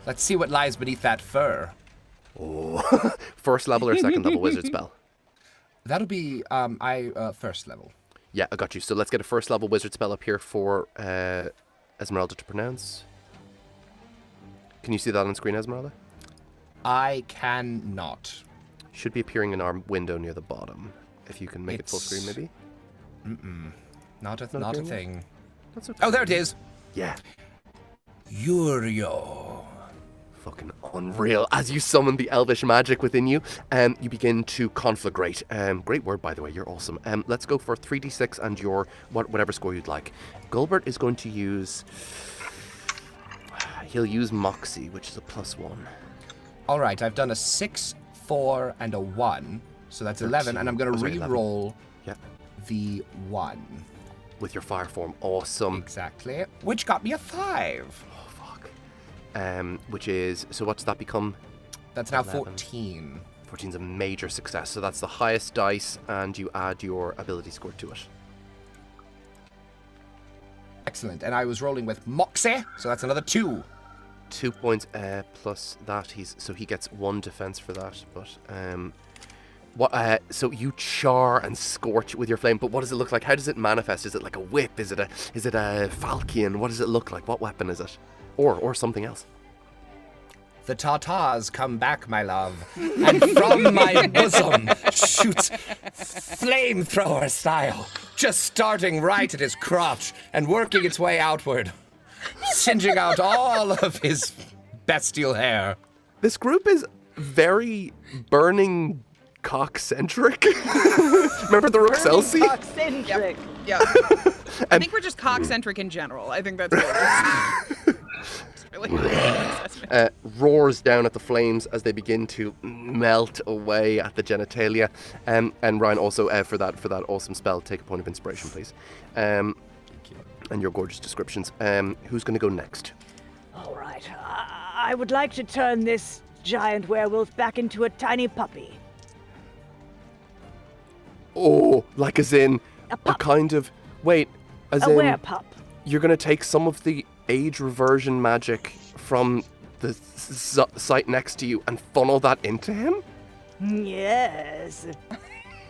Let's see what lies beneath that fur. Oh. First level or second level wizard spell? That'll be first level. Yeah, I got you. So let's get a first level wizard spell up here for Esmeralda to pronounce. Can you see that on screen, Esmeralda? I cannot. Should be appearing in our window near the bottom. If you can make it full screen, maybe? Not a appearing thing. That's okay. Oh, there it is. Yeah. Yurio. Fucking unreal. As you summon the elvish magic within you, you begin to conflagrate. Great word, by the way. You're awesome. Let's go for 3d6 and your whatever score you'd like. Gulbert is going to use... He'll use MOXXI, which is a +1. All right, I've done a 6, 4, and a 1. So that's 11, and I'm going to re-roll the 1. With your fire form. Awesome. Exactly. Which got me a 5. Oh, fuck. Which is... So what does that become? That's now 11. 14. 14's a major success. So that's the highest dice, and you add your ability score to it. Excellent. And I was rolling with MOXXI, so that's another 2. 2 points plus that. He gets 1 defense for that. But so you char and scorch with your flame. But what does it look like? How does it manifest? Is it like a whip? Is it a falchion? What does it look like? What weapon is it? Or something else? The Tartars come back, my love, and from my bosom shoots flamethrower style, just starting right at his crotch and working its way outward, singeing out all of his bestial hair. This group is very burning cock-centric. Remember the Roxelsi? Cock-centric. Yeah. I think we're just cock-centric in general. I think that's it. Really roars down at the flames as they begin to melt away at the genitalia. And Ryan, also for that awesome spell, take a point of inspiration, please. And your gorgeous descriptions. Who's going to go next? All right. I would like to turn this giant werewolf back into a tiny puppy. Oh, like as in a kind of... Wait, as a in... werepup. You're going to take some of the age reversion magic from the site next to you and funnel that into him? Yes.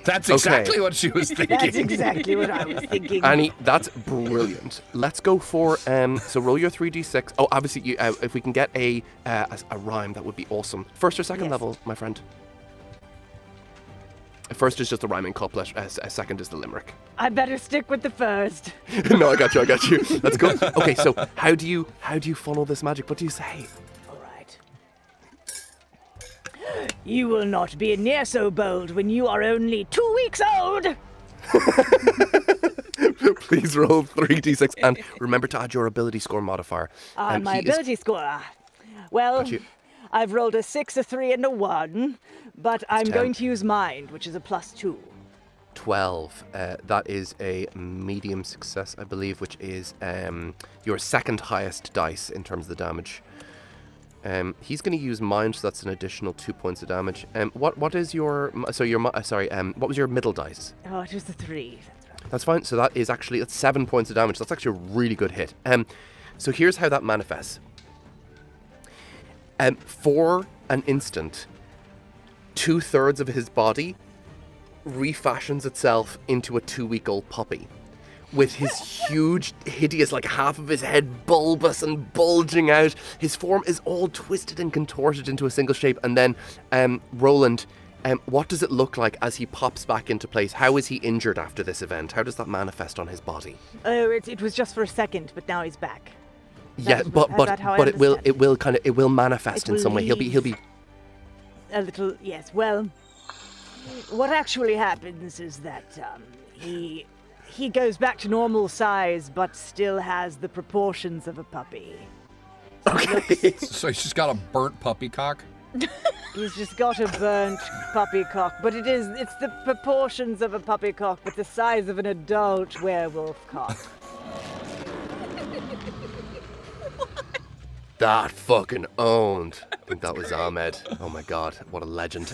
That's exactly what she was thinking. That's exactly what I was thinking. Annie, that's brilliant. Let's go for so roll your 3d6. Oh, obviously, if we can get a rhyme, that would be awesome. First or second level, my friend? First is just a rhyming couplet. Second is the limerick. I better stick with the first. No, I got you. Let's go. Okay, so how do you funnel this magic? What do you say? All right. You will not be near so bold when you are only 2 weeks old. Please roll 3d6 and remember to add your ability score modifier. My ability score. Well, I've rolled a 6, a 3, and a 1, but I'm 10. going to use mind, which is a +2. 12. That is a medium success, I believe, which is your second highest dice in terms of the damage. He's going to use mind, so that's an additional 2 points of damage. What is your what was your middle dice? Oh, it was the 3. That's fine. So that's 7 points of damage. That's actually a really good hit. So here's how that manifests. For an instant, 2/3 of his body refashions itself into a 2-week-old puppy, with his huge, hideous, like half of his head bulbous and bulging out. His form is all twisted and contorted into a single shape. And then, Roland, what does it look like as he pops back into place? How is he injured after this event? How does that manifest on his body? Oh, it was just for a second, but now he's back. Yeah, but it will manifest in some way. He'll be a little, yes. Well, what actually happens is that he he goes back to normal size, but still has the proportions of a puppy. Okay. So he's just got a burnt puppy cock? He's just got a burnt puppy cock, but it's the proportions of a puppy cock, but the size of an adult werewolf cock. That fucking owned. I think that was Ahmed. Oh my god, what a legend.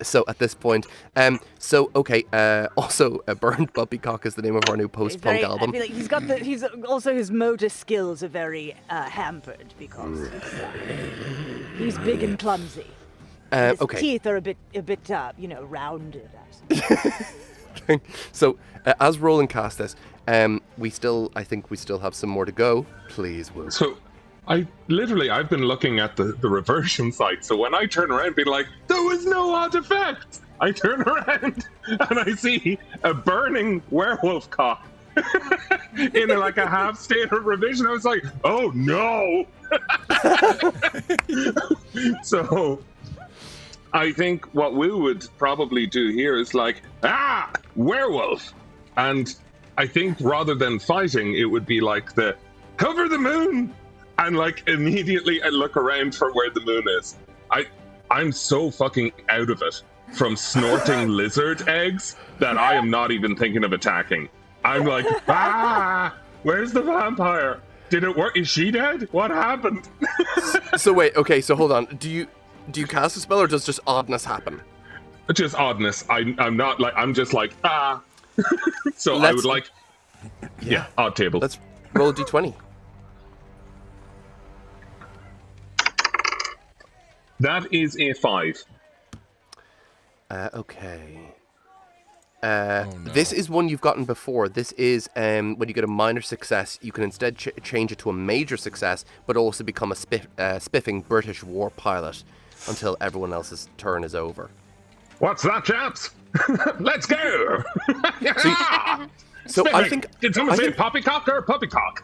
So at this point, also a Burned Puppycock is the name of our new post-punk album. I feel like he's also his motor skills are very hampered because he's big and clumsy. His teeth are a bit rounded. So as Roland cast this, I think we still have some more to go. Please, Will. So, I've been looking at the reversion site, so when I turn around and be like, there was no odd effect, I turn around and I see a burning werewolf cock in a half state of revision. I was like, oh no! So, I think what we would probably do here is werewolf! And I think rather than fighting, it would be like the cover the moon! And immediately I look around for where the moon is. I'm so fucking out of it from snorting lizard eggs that I am not even thinking of attacking. I'm like, where's the vampire? Did it work? Is she dead? What happened? So wait, okay, so hold on. Do you cast a spell or does just oddness happen? Just oddness. I'm not I'm just So I would odd table. Let's roll a d20. That is a 5. Okay. This is one you've gotten before. This is when you get a minor success, you can instead change it to a major success, but also become a spiffing British war pilot until everyone else's turn is over. What's that, chaps? Let's go! So I think... Did someone say poppycock or puppycock?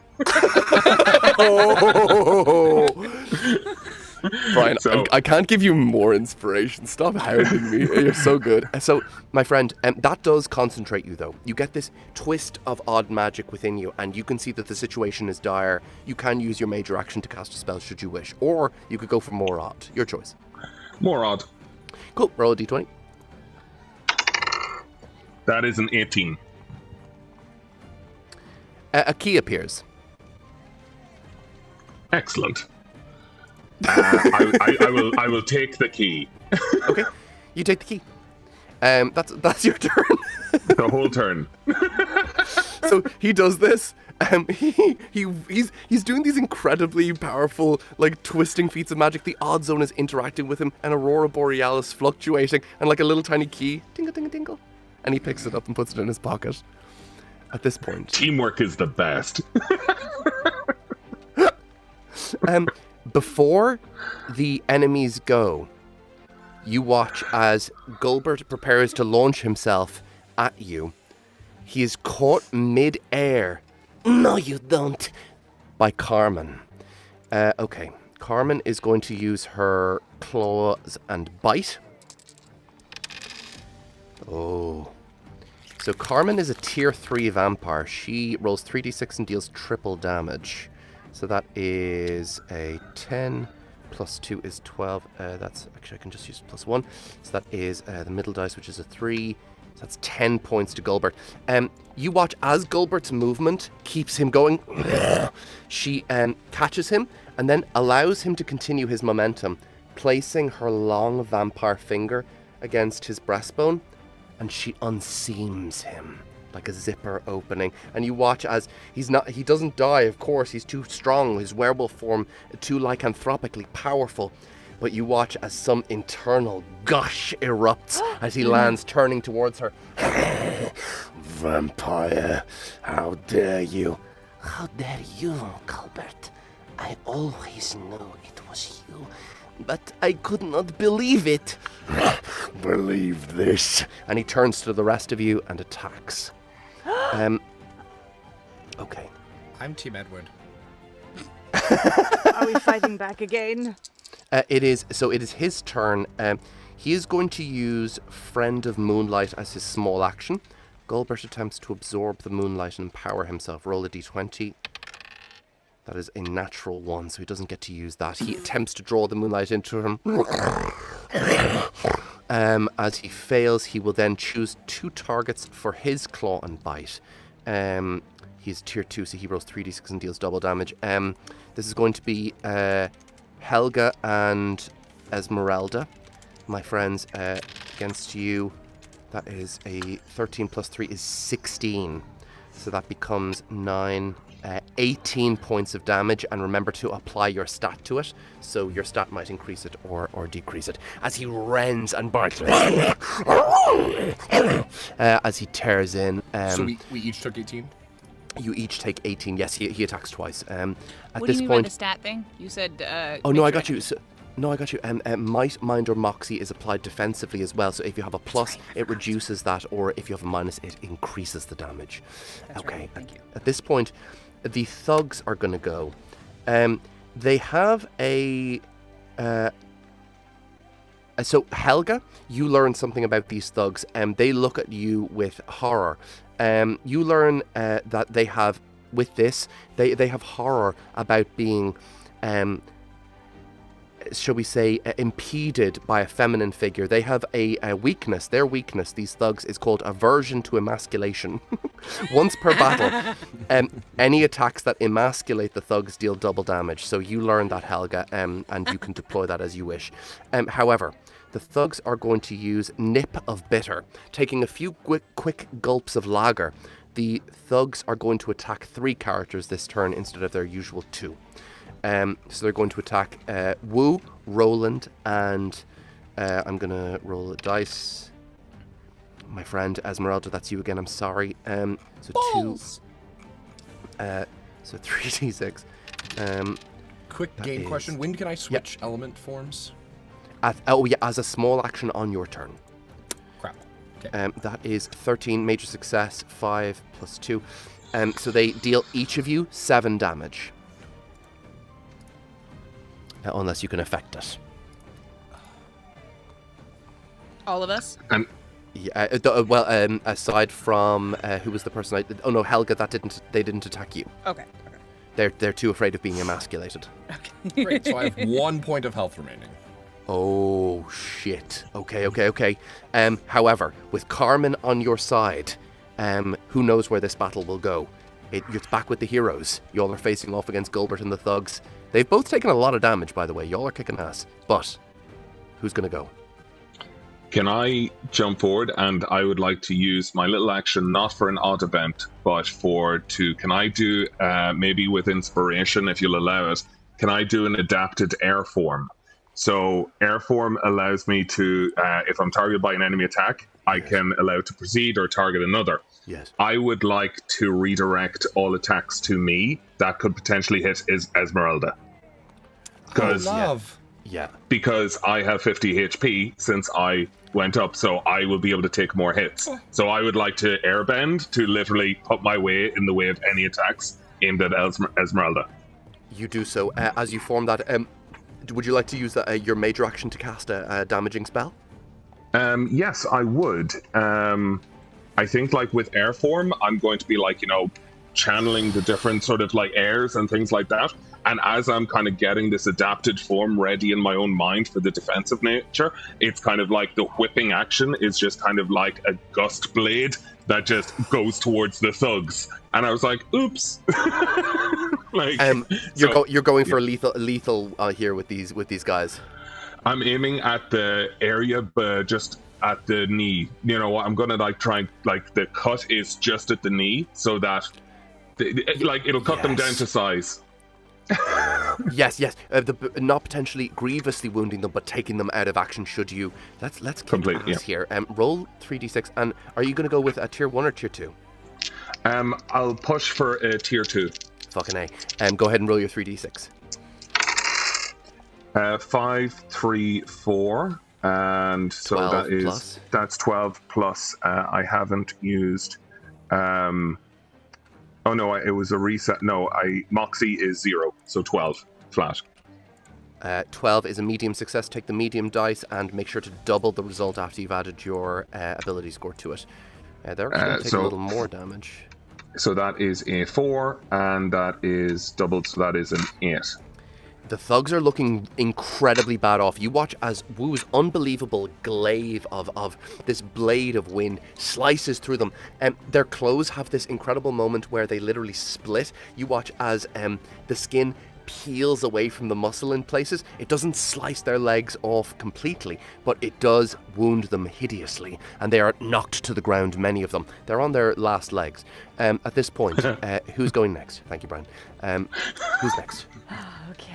Brian, I can't give you more inspiration. Stop hounding me. You're so good. So, my friend, that does concentrate you, though. You get this twist of odd magic within you, and you can see that the situation is dire. You can use your major action to cast a spell should you wish, or you could go for more odd. Your choice. More odd. Cool. Roll a d20. That is an 18. A key appears. Excellent. I will take the key. Okay, you take the key. That's your turn. The whole turn. So he does this. He's doing these incredibly powerful, twisting feats of magic. The odd zone is interacting with him, and Aurora Borealis fluctuating, and a little tiny key, tingle, tingle, tingle, and he picks it up and puts it in his pocket. At this point, teamwork is the best. Before the enemies go, you watch as Gulbert prepares to launch himself at you. He is caught mid-air. No, you don't. By Carmen. Okay. Carmen is going to use her claws and bite. Oh. So Carmen is a tier 3 vampire. She rolls 3d6 and deals triple damage. So that is a 10 plus 2 is 12. That's actually, I can just use plus 1. So that is the middle dice, which is a 3. So that's 10 points to Gulbert. You watch as Gulbert's movement keeps him going. She catches him and then allows him to continue his momentum, placing her long vampire finger against his breastbone, and she unseams him like a zipper opening. And you watch as he doesn't die, of course, he's too strong, his werewolf form too lycanthropically powerful, but you watch as some internal gush erupts as he lands, turning towards her. Vampire, how dare you? How dare you, Gulbert? I always knew it was you, but I could not believe it. Believe this. And he turns to the rest of you and attacks. Okay. I'm Team Edward. Are we fighting back again? It is his turn. He is going to use Friend of Moonlight as his small action. Gulbert attempts to absorb the moonlight and empower himself. Roll a d20. That is a natural 1, so he doesn't get to use that. He attempts to draw the moonlight into him. As he fails, he will then choose 2 targets for his claw and bite. He's tier 2, so he rolls 3d6 and deals double damage. This is going to be Helga and Esmeralda. My friends, against you, that is a 13 plus 3 is 16. So that becomes 18 points of damage, and remember to apply your stat to it, so your stat might increase it or decrease it. As he rends and barks, as he tears in. So we each took 18? You each take 18. Yes, he attacks twice. At What this do you mean point, by the stat thing? You said. oh no, I got you. No, I got you. Might, Mind, or MOXXI is applied defensively as well. So if you have a plus, it reduces that, or if you have a minus, it increases the damage. That's okay. right. Thank you. At this point, the thugs are going to go. They have a. So Helga, you learn something about these thugs, and they look at you with horror. You learn that they have, with this, they have horror about being. Shall we say, impeded by a feminine figure. They have a weakness. Their weakness, these thugs, is called aversion to emasculation. Once per battle, any attacks that emasculate the thugs deal double damage. So you learn that, Helga, and you can deploy that as you wish. However, the thugs are going to use Nip of Bitter. Taking a few quick gulps of lager, the thugs are going to attack 3 characters this turn instead of their usual 2. So they're going to attack Wu, Roland, and I'm going to roll a dice. My friend Esmeralda, that's you again, I'm sorry. So Balls. 2. So 3d6. Quick game question. When can I switch element forms? As a small action on your turn. Crap. Okay. That is 13 major success, 5 plus 2. So they deal each of you 7 damage. Unless you can affect it. All of us? And Yeah. Aside from who was the person? Oh no, Helga. They didn't attack you. Okay. They're too afraid of being emasculated. Great. So I have 1 point of health remaining. Oh shit. Okay. However, with Carmen on your side, who knows where this battle will go? It's back with the heroes. Y'all are facing off against Gulbert and the thugs. They've both taken a lot of damage, by the way. Y'all are kicking ass. But who's going to go? can I jump forward? And I would like to use my little action, not for an odd event, but can I do, maybe with inspiration, if you'll allow it, can I do an adapted air form? So air form allows me to, if I'm targeted by an enemy attack, I can allow to proceed or target another. Yes. I would like to redirect all attacks to me that could potentially hit Esmeralda. Because because I have 50 HP since I went up, so I will be able to take more hits. So I would like to airbend to literally put my way in the way of any attacks aimed at Esmeralda. You do so. As you form that, would you like to use your major action to cast a damaging spell? Yes, I would. I think like with air form, I'm going to be like, channeling the different sort of like airs and things like that. And as I'm kind of getting this adapted form ready in my own mind for the defensive nature, it's kind of like the whipping action is just kind of like a gust blade that just goes towards the thugs. And I was like, oops. You're going for lethal here with these guys. I'm aiming at the area, but just at the knee. You know what? I'm gonna try the cut is just at the knee, so that it'll cut them down to size. yes. Not potentially grievously wounding them, but taking them out of action. Should you? Let's complete here. Roll 3d6. And are you gonna go with a tier 1 or tier 2? I'll push for a tier 2. Fucking A. Go ahead and roll your 3d6. 5, 3, 4, and so that's 12 plus. I haven't used. Oh no, it was a reset. No, MOXXI is 0, so 12 flat. 12 is a medium success. Take the medium dice and make sure to double the result after you've added your ability score to it. They're going to take a little more damage. So that is a 4, and that is doubled, so that is an 8. The thugs are looking incredibly bad off. You watch as Wu's unbelievable glaive of this blade of wind slices through them. Their clothes have this incredible moment where they literally split. You watch as the skin peels away from the muscle in places. It doesn't slice their legs off completely, but it does wound them hideously, and they are knocked to the ground, many of them. They're on their last legs. At this point, who's going next? Thank you, Brian. Who's next? Okay.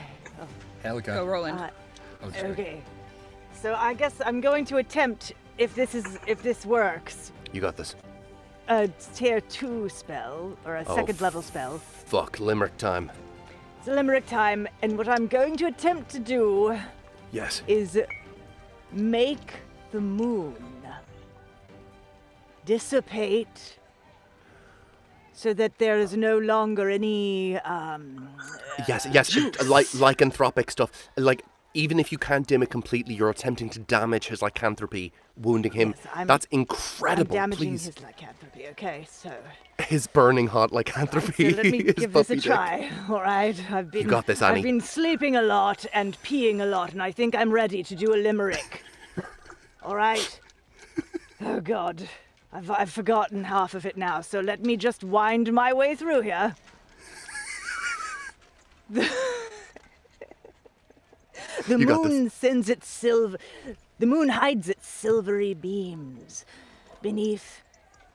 Ellicott. Go, Roland. Okay. So I guess I'm going to attempt, if this works, You got this. a tier 2 spell, or a second level spell. Fuck, limerick time. It's limerick time, and what I'm going to attempt to do Yes. is make the moon dissipate so that there is no longer any Yes, lycanthropic stuff. Like, even if you can't dim it completely, you're attempting to damage his lycanthropy, wounding him. Yes, That's incredible. I'm damaging Please. his lycanthropy. Okay, so His burning hot lycanthropy. so let me his give this a puppy dick. try. All right, I've been got this, Annie. I've been sleeping a lot and peeing a lot, and I think I'm ready to do a limerick. All right. Oh God, I've forgotten half of it now. So let me just wind my way through here. The You got moon sends its the moon hides its silvery beams beneath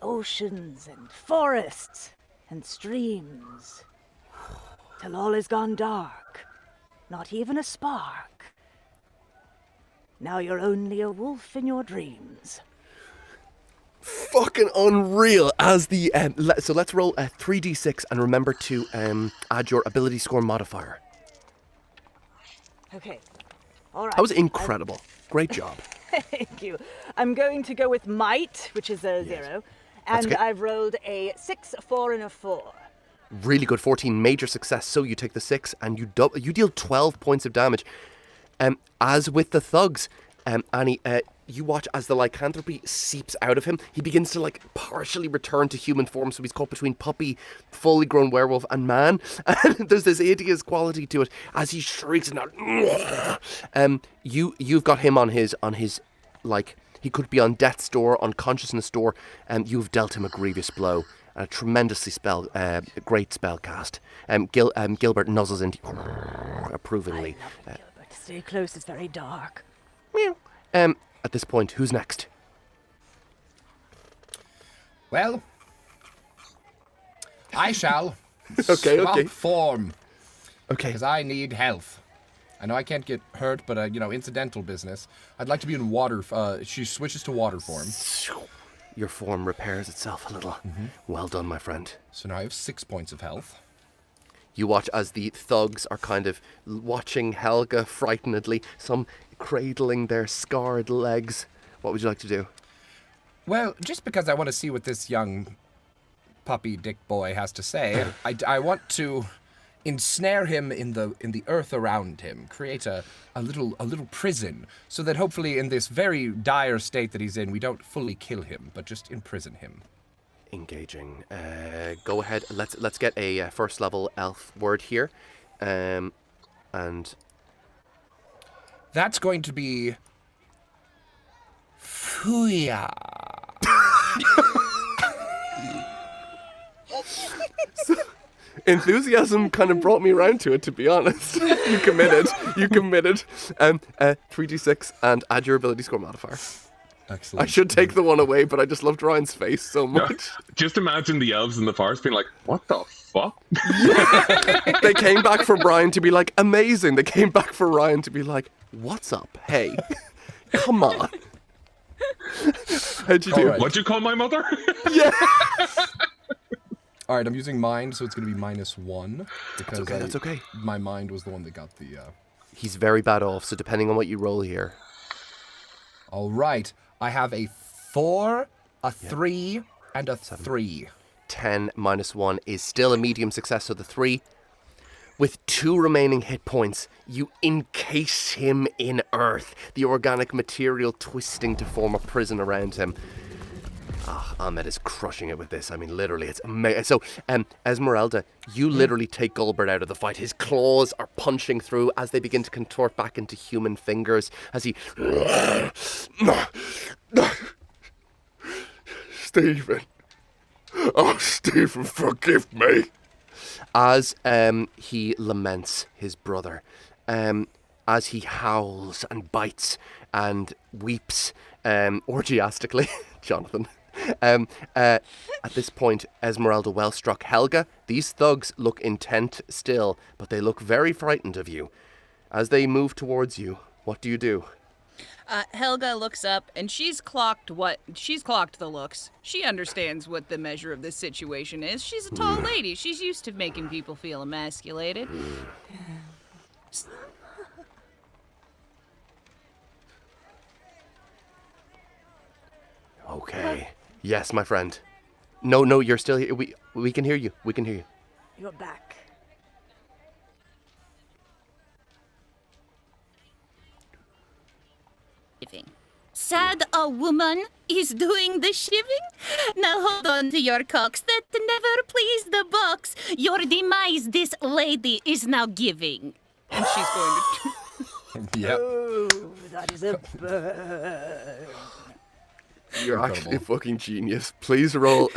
oceans and forests and streams, till all is gone dark, not even a spark. Now you're only a wolf in your dreams. Fucking unreal. As the so let's roll a 3d6 and remember to add your ability score modifier. Okay. All right. That was incredible. Great job. Thank you. I'm going to go with might, which is a 0, and okay. I've rolled a 6, a 4, and a 4. Really good. 14, major success. So you take the 6 and you deal 12 points of damage. As with the thugs, Annie, you watch as the lycanthropy seeps out of him. He begins to partially return to human form, so he's caught between puppy, fully grown werewolf, and man. And there's this hideous quality to it as he shrieks and you've got him on his he could be on death's door, on consciousness door, and you've dealt him a grievous blow. A tremendously great spell cast. Gilbert nuzzles into you approvingly. I love Gilbert. Stay close. It's very dark. Meow. At this point, who's next? Well, I shall Okay. swap form Okay. because I need health. I know I can't get hurt, but incidental business. I'd like to be in water. She switches to water form. Your form repairs itself a little. Well done, my friend. So now I have 6 points of health. You watch as the thugs are kind of watching Helga frightenedly, some cradling their scarred legs. What would you like to do? Well, just because I want to see what this young puppy dick boy has to say, I want to ensnare him in the earth around him, create a little prison, so that hopefully in this very dire state that he's in, we don't fully kill him, but just imprison him. Engaging. Go ahead. Let's get a first level elf word here, and That's going to be Fuya. enthusiasm kind of brought me around to it. To be honest, you committed. 3d6 and add your ability score modifier. Excellent. I should take the one away, but I just loved Ryan's face so much. Just imagine the elves in the forest being like, what the fuck? They came back for Brian to be like, amazing. They came back for Ryan to be like, what's up? Hey, come on. How'd you do? Right. What'd you call my mother? Yeah. All right, I'm using mind, so it's going to be -1 because That's okay. my mind was the one that got the. He's very bad off, so depending on what you roll here. All right, I have a 4, a 3, and a 3. 10 minus 1 is still a medium success, so the 3. With 2 remaining hit points, you encase him in earth, the organic material twisting to form a prison around him. Ahmed is crushing it with this. I mean, literally, it's amazing. So, Esmeralda, you literally take Gulbert out of the fight. His claws are punching through as they begin to contort back into human fingers as he... Stephen. Oh, Stephen, forgive me. As he laments his brother, as he howls and bites and weeps orgiastically, Johnathan. At this point, Esmeralda well struck. Helga, these thugs look intent still, but they look very frightened of you. As they move towards you, what do you do? Helga looks up, and she's clocked the looks. She understands what the measure of this situation is. She's a tall lady. She's used to making people feel emasculated. Okay. Yes, my friend. No, you're still here. We can hear you. We can hear you. You're back. Sad a woman is doing the shiving? Now hold on to your cocks that never pleased the box. Your demise this lady is now giving. And she's going to... Yep. Oh, that is a bird. You're actually a fucking genius. Please roll...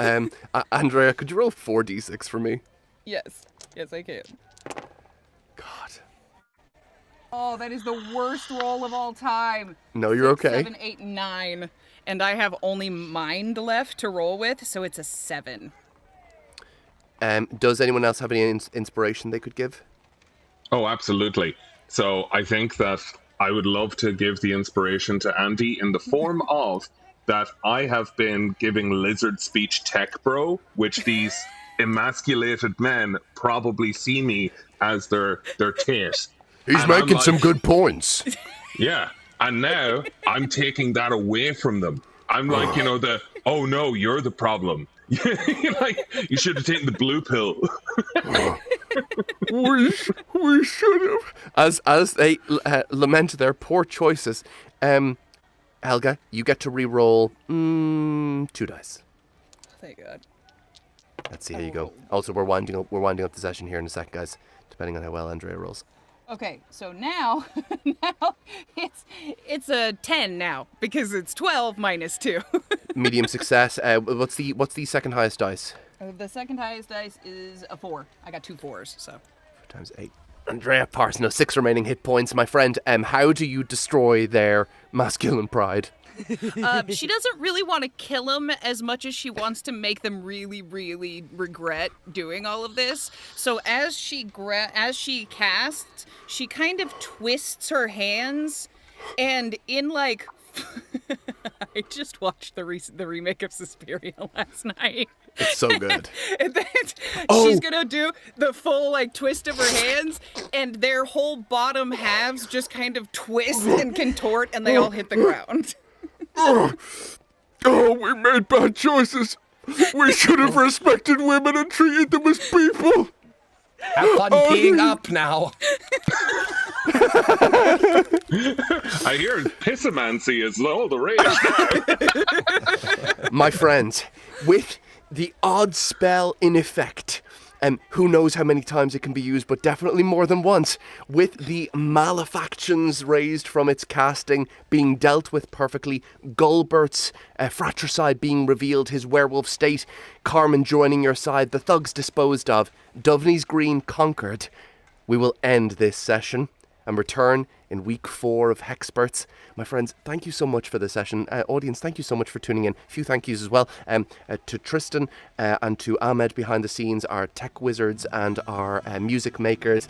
Andrea, could you roll 4d6 for me? Yes, I can. God. Oh, that is the worst roll of all time. No, you're 6, okay. 7, 8, 9. And I have only mind left to roll with, so it's a 7. Does anyone else have any inspiration they could give? Oh, absolutely. So I think that I would love to give the inspiration to Andy in the form of that I have been giving lizard speech tech bro, which these emasculated men probably see me as their tit. He's And making I'm some like, good points. Yeah. And now I'm taking that away from them. I'm like, oh no, you're the problem. Like, you should have taken the blue pill. we should have. As they lament their poor choices, Helga, you get to re-roll 2 dice. Thank God. Let's see how you go. Also, we're winding up the session here in a sec, guys, depending on how well Andrea rolls. Okay, so now it's a 10 now because it's 12 minus 2. Medium success. What's the second highest dice? The second highest dice is a 4. I got 2 4s, so. 4 times 8. Andrea Parsneau, 6 remaining hit points. My friend, how do you destroy their masculine pride? She doesn't really want to kill him as much as she wants to make them really, really regret doing all of this. So as she casts, she kind of twists her hands, and in like, I just watched the remake of Suspiria last night. It's so good. And then she's gonna do the full like twist of her hands, and their whole bottom halves just kind of twist and contort, and they all hit the ground. Oh, we made bad choices. We should have respected women and treated them as people. Have fun peeing up now. I hear pissomancy is all the rage now. My friends, with the odd spell in effect, who knows how many times it can be used, but definitely more than once, with the malefactions raised from its casting being dealt with perfectly, Gulbert's fratricide being revealed, his werewolf state, Carmen joining your side, the thugs disposed of, Dovney's Green conquered, we will end this session and return in week 4 of Hexperts. My friends, thank you so much for the session. Audience, thank you so much for tuning in. A few thank yous as well to Tristan and to Ahmed behind the scenes, our tech wizards and our music makers.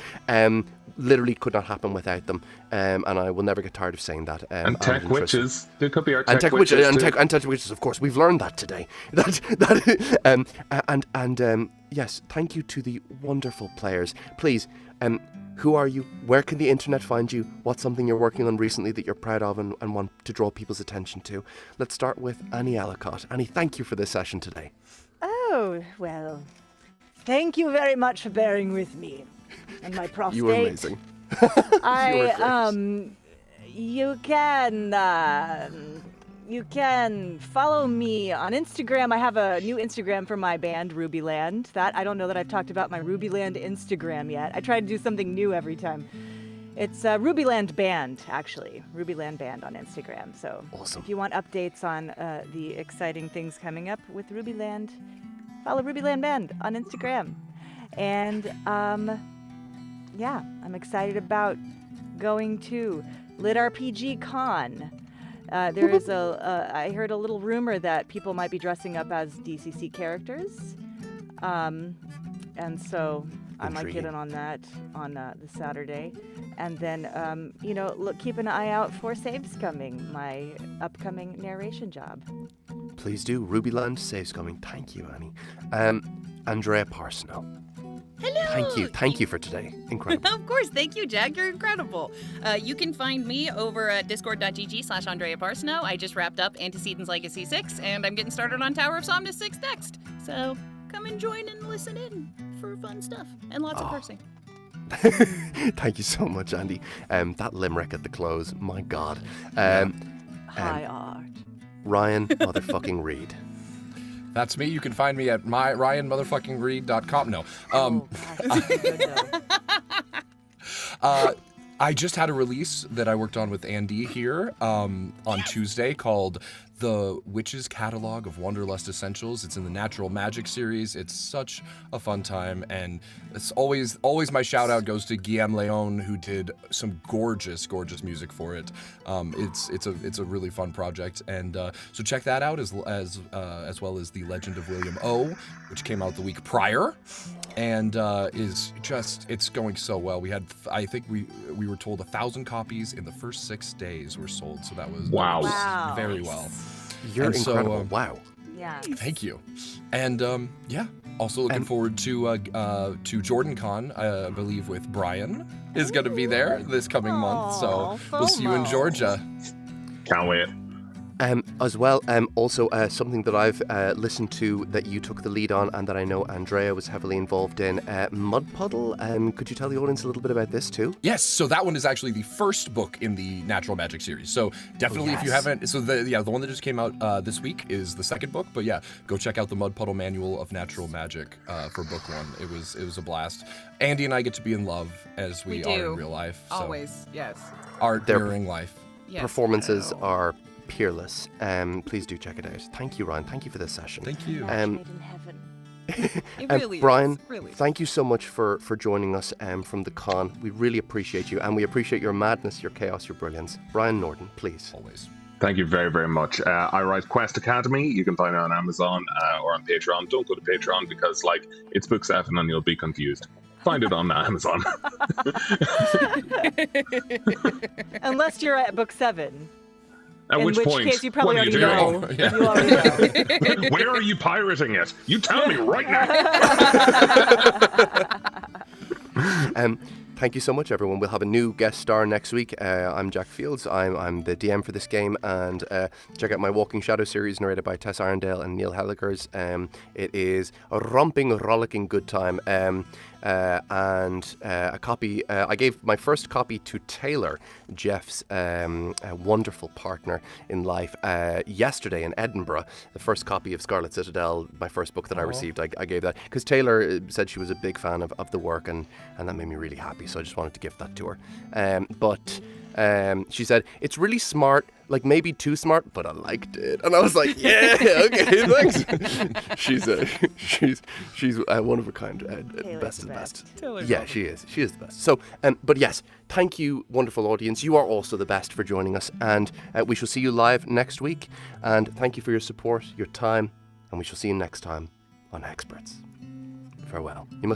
Literally could not happen without them, and I will never get tired of saying that. And tech witches. There could be our and tech witches. witches. And tech witches, of course. We've learned that today. Yes, thank you to the wonderful players. Please, who are you? Where can the internet find you? What's something you're working on recently that you're proud of and want to draw people's attention to? Let's start with Annie Ellicott. Annie, thank you for this session today. Oh, well, thank you very much for bearing with me and my prostate. You were amazing. You can you can follow me on Instagram. I have a new Instagram for my band, Rubyland. I don't know that I've talked about my Rubyland Instagram yet. I try to do something new every time. It's Rubyland Band, actually. Rubyland Band on Instagram. So Awesome. If you want updates on the exciting things coming up with Rubyland, follow Rubyland Band on Instagram. And yeah, I'm excited about going to LitRPG Con. There is I heard a little rumor that people might be dressing up as DCC characters. And so I might get in on that on the Saturday. And then, keep an eye out for Saves Coming, my upcoming narration job. Please do. Rubyland Saves Coming. Thank you, Annie. Andrea Parsneau. Hello. Thank you for today. Incredible. Of course. Thank you, Jack. You're incredible. You can find me over at discord.gg/Andrea Parsneau. I just wrapped up Antecedents Legacy 6, and I'm getting started on Tower of Somnus 6 next. So come and join and listen in for fun stuff and lots of cursing. Thank you so much, Andy. That limerick at the close, my God. High art. Ryan motherfucking Reid. That's me. You can find me at ryanmotherfuckingreid.com. No. That's good, though. I just had a release that I worked on with Andy here on Tuesday called The Witch's Catalog of Wanderlust Essentials. It's in the Natural Magic series. It's such a fun time, and it's always my shout out goes to Guillaume Leon, who did some gorgeous music for it. It's a really fun project, and so check that out as well as The Legend of William O, which came out the week prior, and it's going so well. We had I think we were told 1,000 copies in the first 6 days were sold, so that was Wow. very well. You're And so, incredible. Wow. Yeah. Thank you. And also looking forward to Jordan Con, I believe with Brian is going to be there this coming month. So we'll see you in FOMO. Georgia. Can't wait. As well, also something that I've listened to that you took the lead on and that I know Andrea was heavily involved in, Mud Puddle. Could you tell the audience a little bit about this too? Yes, so that one is actually the first book in the Natural Magic series. So definitely, if you haven't, so the one that just came out this week is the second book. But yeah, go check out the Mud Puddle Manual of Natural Magic for book 1. It was a blast. Andy and I get to be in love as we are in real life. So Always, yes. art mirroring life. Yes. Performances are peerless. Please do check it out. Thank you, Ryan. Thank you for this session. Thank you. Match made in heaven. It really Brian, is. Really. thank you so much for joining us from the con. We really appreciate you, and we appreciate your madness, your chaos, your brilliance. Brian Nordon, please. Always. Thank you very, very much. I write Quest Academy. You can find it on Amazon or on Patreon. Don't go to Patreon because, it's book 7 and you'll be confused. Find it on Amazon. Unless you're at book 7. At In which which point, case you probably what are you already doing? know. You already know. Where are you pirating it? You tell me right now. Thank you so much, everyone. We'll have a new guest star next week. I'm Jack Fields. I'm the DM for this game, and check out my Walking Shadow series narrated by Tess Arndale and Neil Helligers. It is a romping, rollicking good time. And a copy, I gave my first copy to Taylor, Jeff's wonderful partner in life, yesterday in Edinburgh. The first copy of Scarlet Citadel, my first book that I received, I gave that because Taylor said she was a big fan of the work, and that made me really happy, so I just wanted to give that to her. But she said, it's really smart, maybe too smart, but I liked it. And I was like, yeah, okay, thanks. she's one of a kind, best of the best. Yeah, she is the best. So, but yes, thank you, wonderful audience. You are also the best for joining us, and we shall see you live next week. And thank you for your support, your time, and we shall see you next time on Hexperts. Farewell. You must